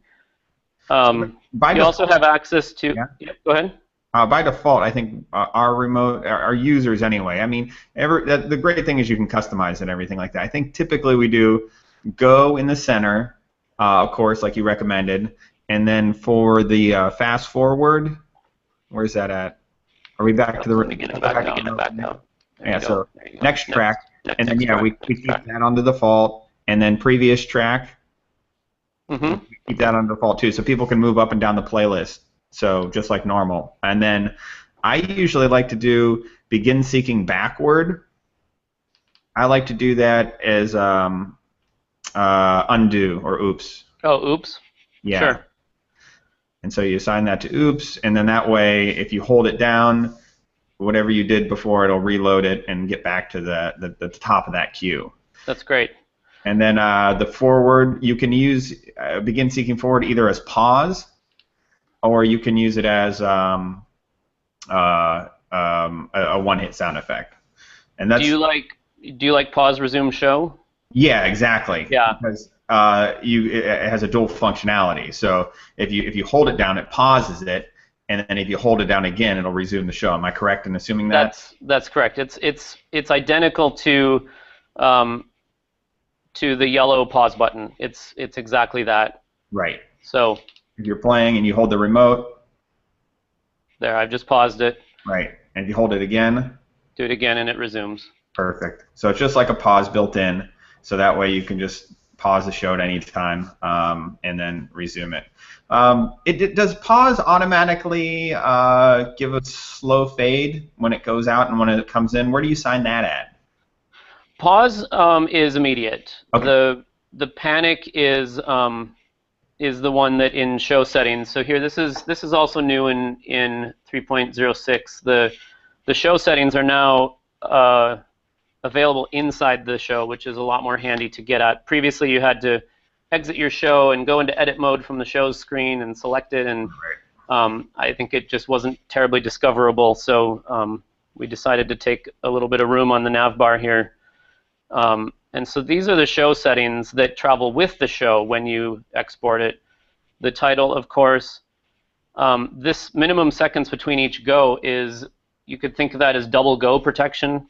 You also have access to. Yeah, go ahead. By default, I think our users anyway. I mean, the great thing is you can customize it and everything like that. I think typically we do go in the center, of course, like you recommended, and then for the fast forward, where's that at? Are we back to the beginning? Back down. Yeah. So next track, and then we keep that on the default, and then previous track. Mm-hmm. We keep that on default too, so people can move up and down the playlist. So just like normal. And then I usually like to do begin seeking backward. I like to do that as undo or oops. Oh, oops. Yeah. Sure. And so you assign that to oops, and then that way, if you hold it down, whatever you did before, it'll reload it and get back to the top of that queue. That's great. And then the forward, you can use begin seeking forward either as pause, or you can use it as a one-hit sound effect. And that's. Do you like pause resume show? Yeah, exactly. Yeah. Because it has a dual functionality. So if you hold it down, it pauses it, and then if you hold it down again, it'll resume the show. Am I correct in assuming that? That's correct. It's identical to the yellow pause button. It's exactly that. Right. So if you're playing and you hold the remote. There, I've just paused it. Right. And if you hold it again. Do it again, and it resumes. Perfect. So it's just like a pause built in. So that way you can just pause the show at any time and then resume it. Does pause automatically give a slow fade when it goes out and when it comes in? Where do you sign that at? Pause is immediate. Okay. The panic is the one that in show settings. So here, this is also new in 3.06. The show settings are now available inside the show, which is a lot more handy to get at. Previously, you had to exit your show and go into edit mode from the show's screen and select it, and I think it just wasn't terribly discoverable, so we decided to take a little bit of room on the nav bar here. And so these are the show settings that travel with the show when you export it. The title, of course. This minimum seconds between each go is, you could think of that as double go protection.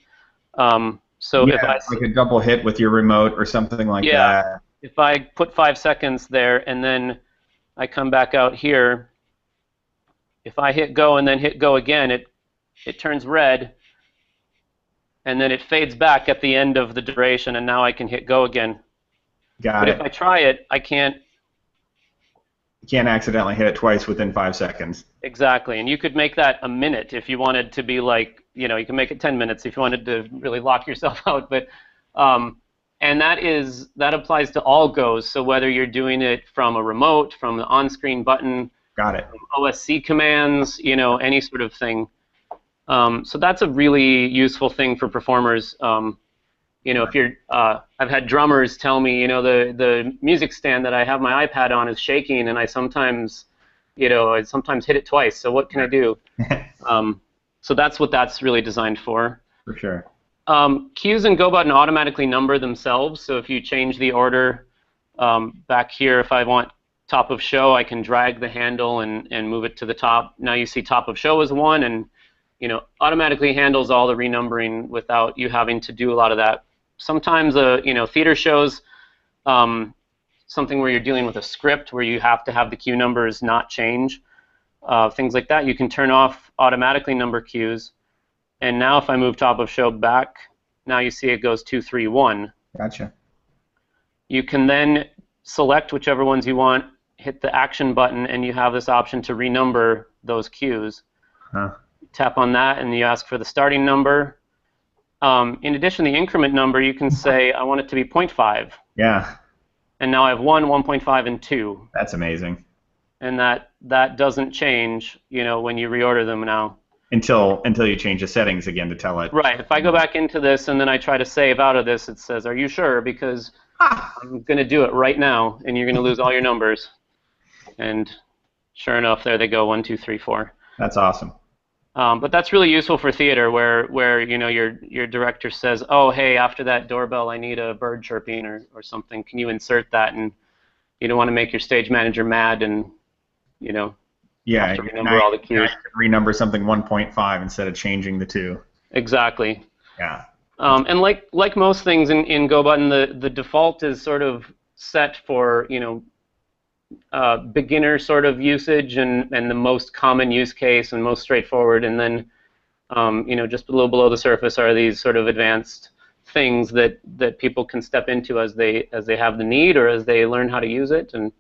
So yeah, if I like a double hit with your remote or something like that. if I put 5 seconds there and then I come back out here, if I hit go and then hit go again, it turns red, and then it fades back at the end of the duration, and now I can hit go again. Got But it. if I try it, I can't. You can't accidentally hit it twice within 5 seconds. Exactly, and you could make that a minute if you wanted to be like, you can make it 10 minutes if you wanted to really lock yourself out. But and that applies to all goes. So whether you're doing it from a remote, from the on-screen button, Got it. OSC commands, any sort of thing. So that's a really useful thing for performers. If you're, I've had drummers tell me, the music stand that I have my iPad on is shaking, and I sometimes hit it twice. So what can I do? So that's what that's really designed for. For sure. Queues in GoButton automatically number themselves. So if you change the order back here, if I want top of show, I can drag the handle and move it to the top. Now you see top of show is 1, and automatically handles all the renumbering without you having to do a lot of that. Sometimes theater shows, something where you're dealing with a script where you have to have the queue numbers not change. Things like that, you can turn off automatically number queues. And now if I move top of show back, now you see it goes 2, 3, 1. Gotcha. You can then select whichever ones you want, hit the action button, and you have this option to renumber those queues. Huh. Tap on that, and you ask for the starting number. In addition to the increment number, you can say, I want it to be 0.5. Yeah. And now I have 1, 1.5, and 2. That's amazing. And that doesn't change, when you reorder them now. Until you change the settings again to tell it. Right. If I go back into this and then I try to save out of this, it says, are you sure? Because I'm going to do it right now, and you're going to lose all your numbers. And sure enough, there they go, 1, 2, 3, 4. That's awesome. But that's really useful for theater, where your director says, oh, hey, after that doorbell, I need a bird chirping or something. Can you insert that? And you don't want to make your stage manager mad and Yeah, have to renumber all the queues. Renumber something 1.5 instead of changing the 2. Exactly. Yeah. And like most things in GoButton, the default is sort of set for beginner sort of usage and the most common use case and most straightforward, and then just a little below the surface are these sort of advanced things that people can step into as they have the need or as they learn how to use it. And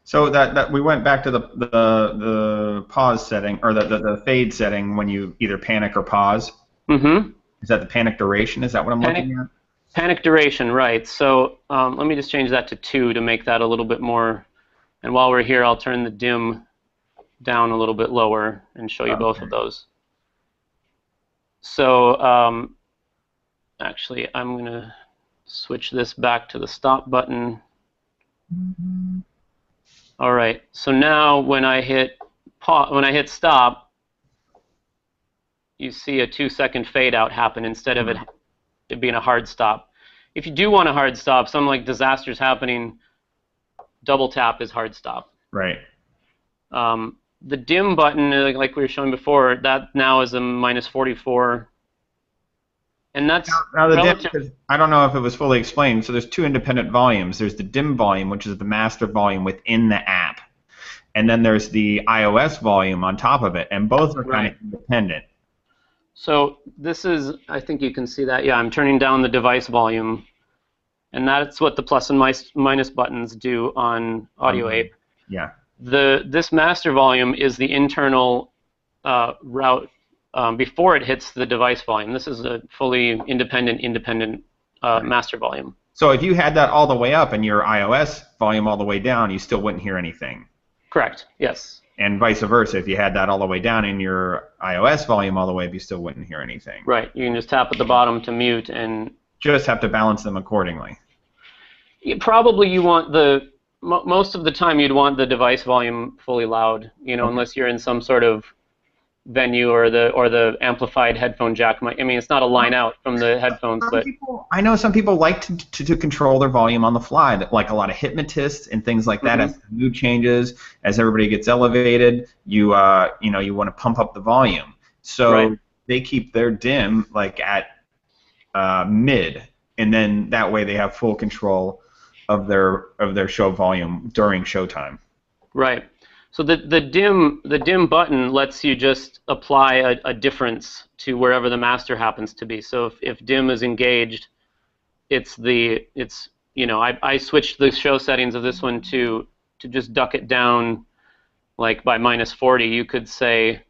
so that we went back to the pause setting or the fade setting when you either panic or pause. Mm-hmm. Is that the panic duration? Is that what I'm looking at? Panic duration, right. So let me just change that to 2 to make that a little bit more. And while we're here, I'll turn the dim down a little bit lower and show you both of those. So actually, I'm going to switch this back to the stop button. Mm-hmm. All right. So now when I hit stop, you see a 2-second fade out happen instead of it being a hard stop. If you do want a hard stop, something like disasters happening, double tap is hard stop. Right. The dim button, like we were showing before, that now is a -44. And that's now the dim, I don't know if it was fully explained. So there's 2 independent volumes. There's the dim volume, which is the master volume within the app, and then there's the iOS volume on top of it, and both are kind of independent. So this is, I think you can see that. Yeah, I'm turning down the device volume, and that's what the plus and minus buttons do on Audio Ape. Yeah. This master volume is the internal route before it hits the device volume. This is a fully independent master volume. So if you had that all the way up and your iOS volume all the way down, you still wouldn't hear anything. Correct. Yes. And vice versa, if you had that all the way down and your iOS volume all the way up, you still wouldn't hear anything. Right. You can just tap at the bottom to mute and just have to balance them accordingly. Probably you want most of the time you'd want the device volume fully loud, unless you're in some sort of venue or the amplified headphone jack. I mean, it's not a line out from the headphones, but I know some people like to control their volume on the fly, like a lot of hypnotists and things like that. As the mood changes, as everybody gets elevated, you want to pump up the volume. So they keep their dim like at mid, and then that way they have full control of their show volume during showtime. Right. So the dim button lets you just apply a difference to wherever the master happens to be. So if dim is engaged, I switched the show settings of this one to just duck it down like by -40. You could say,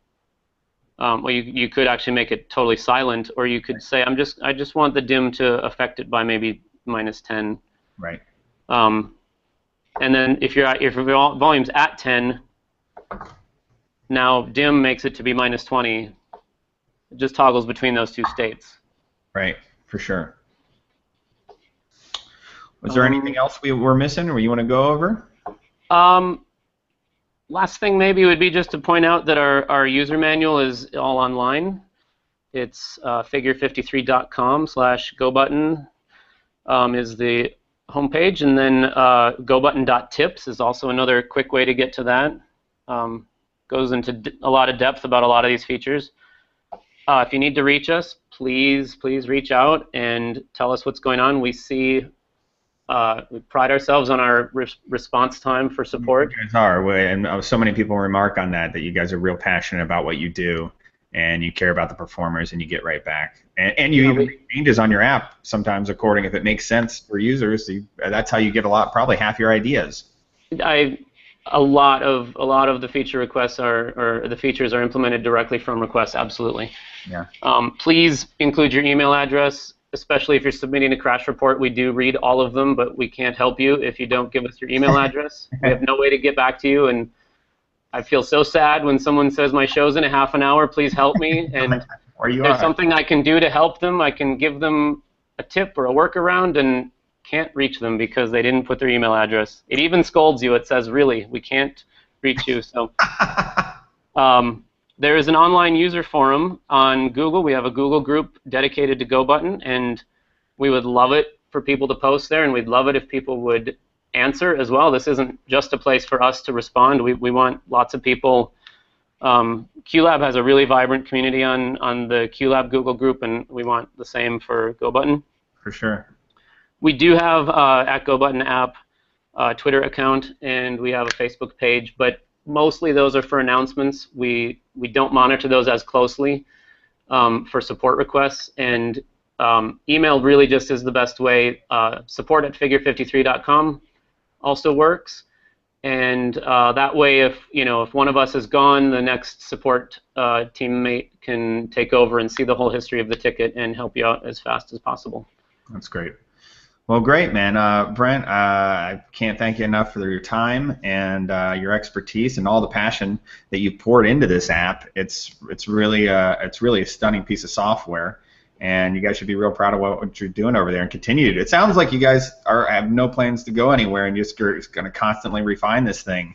well, you could actually make it totally silent, or you could say I just want the dim to affect it by maybe -10. Right. And then if your volume's at 10, now dim makes it to be -20. It just toggles between those two states. Right, for sure. Was there anything else we were missing, or you want to go over? Last thing maybe would be just to point out that our user manual is all online. It's figure53.com/gobutton is the homepage, and then gobutton.tips is also another quick way to get to that. Goes into a lot of depth about a lot of these features. If you need to reach us, please reach out and tell us what's going on. We pride ourselves on our response time for support. You guys are, and so many people remark on that you guys are real passionate about what you do, and you care about the performers, and you get right back. And you even make changes on your app sometimes according if it makes sense for users. That's how you get probably half your ideas. A lot of the feature requests or the features are implemented directly from requests. Absolutely. Yeah. Please include your email address, especially if you're submitting a crash report. We do read all of them, but we can't help you if you don't give us your email address. We have no way to get back to you, and I feel so sad when someone says my show's in a half an hour, please help me. And if there's something I can do to help them, I can give them a tip or a workaround, and can't reach them because they didn't put their email address. It even scolds you. It says, really, we can't reach you. So there is an online user forum on Google. We have a Google group dedicated to GoButton, and we would love it for people to post there, and we'd love it if people would answer as well. This isn't just a place for us to respond. We want lots of people. QLab has a really vibrant community on the QLab Google group, and we want the same for GoButton. For sure. We do have at GoButton app Twitter account, and we have a Facebook page, but mostly those are for announcements. We don't monitor those as closely for support requests, and email really just is the best way. Support at figure53.com also works, and that way, if one of us is gone, the next support teammate can take over and see the whole history of the ticket and help you out as fast as possible. That's great. Well, great, man. Brent, I can't thank you enough for your time and your expertise and all the passion that you poured into this app. It's really a stunning piece of software, and you guys should be real proud of what you're doing over there and continue to. It sounds like you guys have no plans to go anywhere and just going to constantly refine this thing.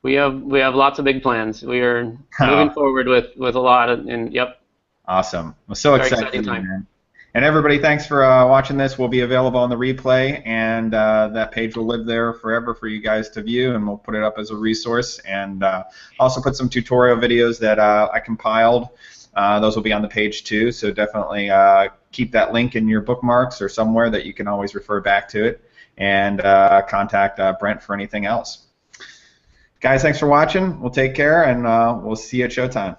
We have lots of big plans. We are moving forward with a lot of, and yep. Awesome. Well, so exciting time, man. And everybody, thanks for watching this. We'll be available on the replay, and that page will live there forever for you guys to view, and we'll put it up as a resource. And also put some tutorial videos that I compiled. Those will be on the page too, so definitely keep that link in your bookmarks or somewhere that you can always refer back to it, and contact Brent for anything else. Guys, thanks for watching. We'll take care, and we'll see you at showtime.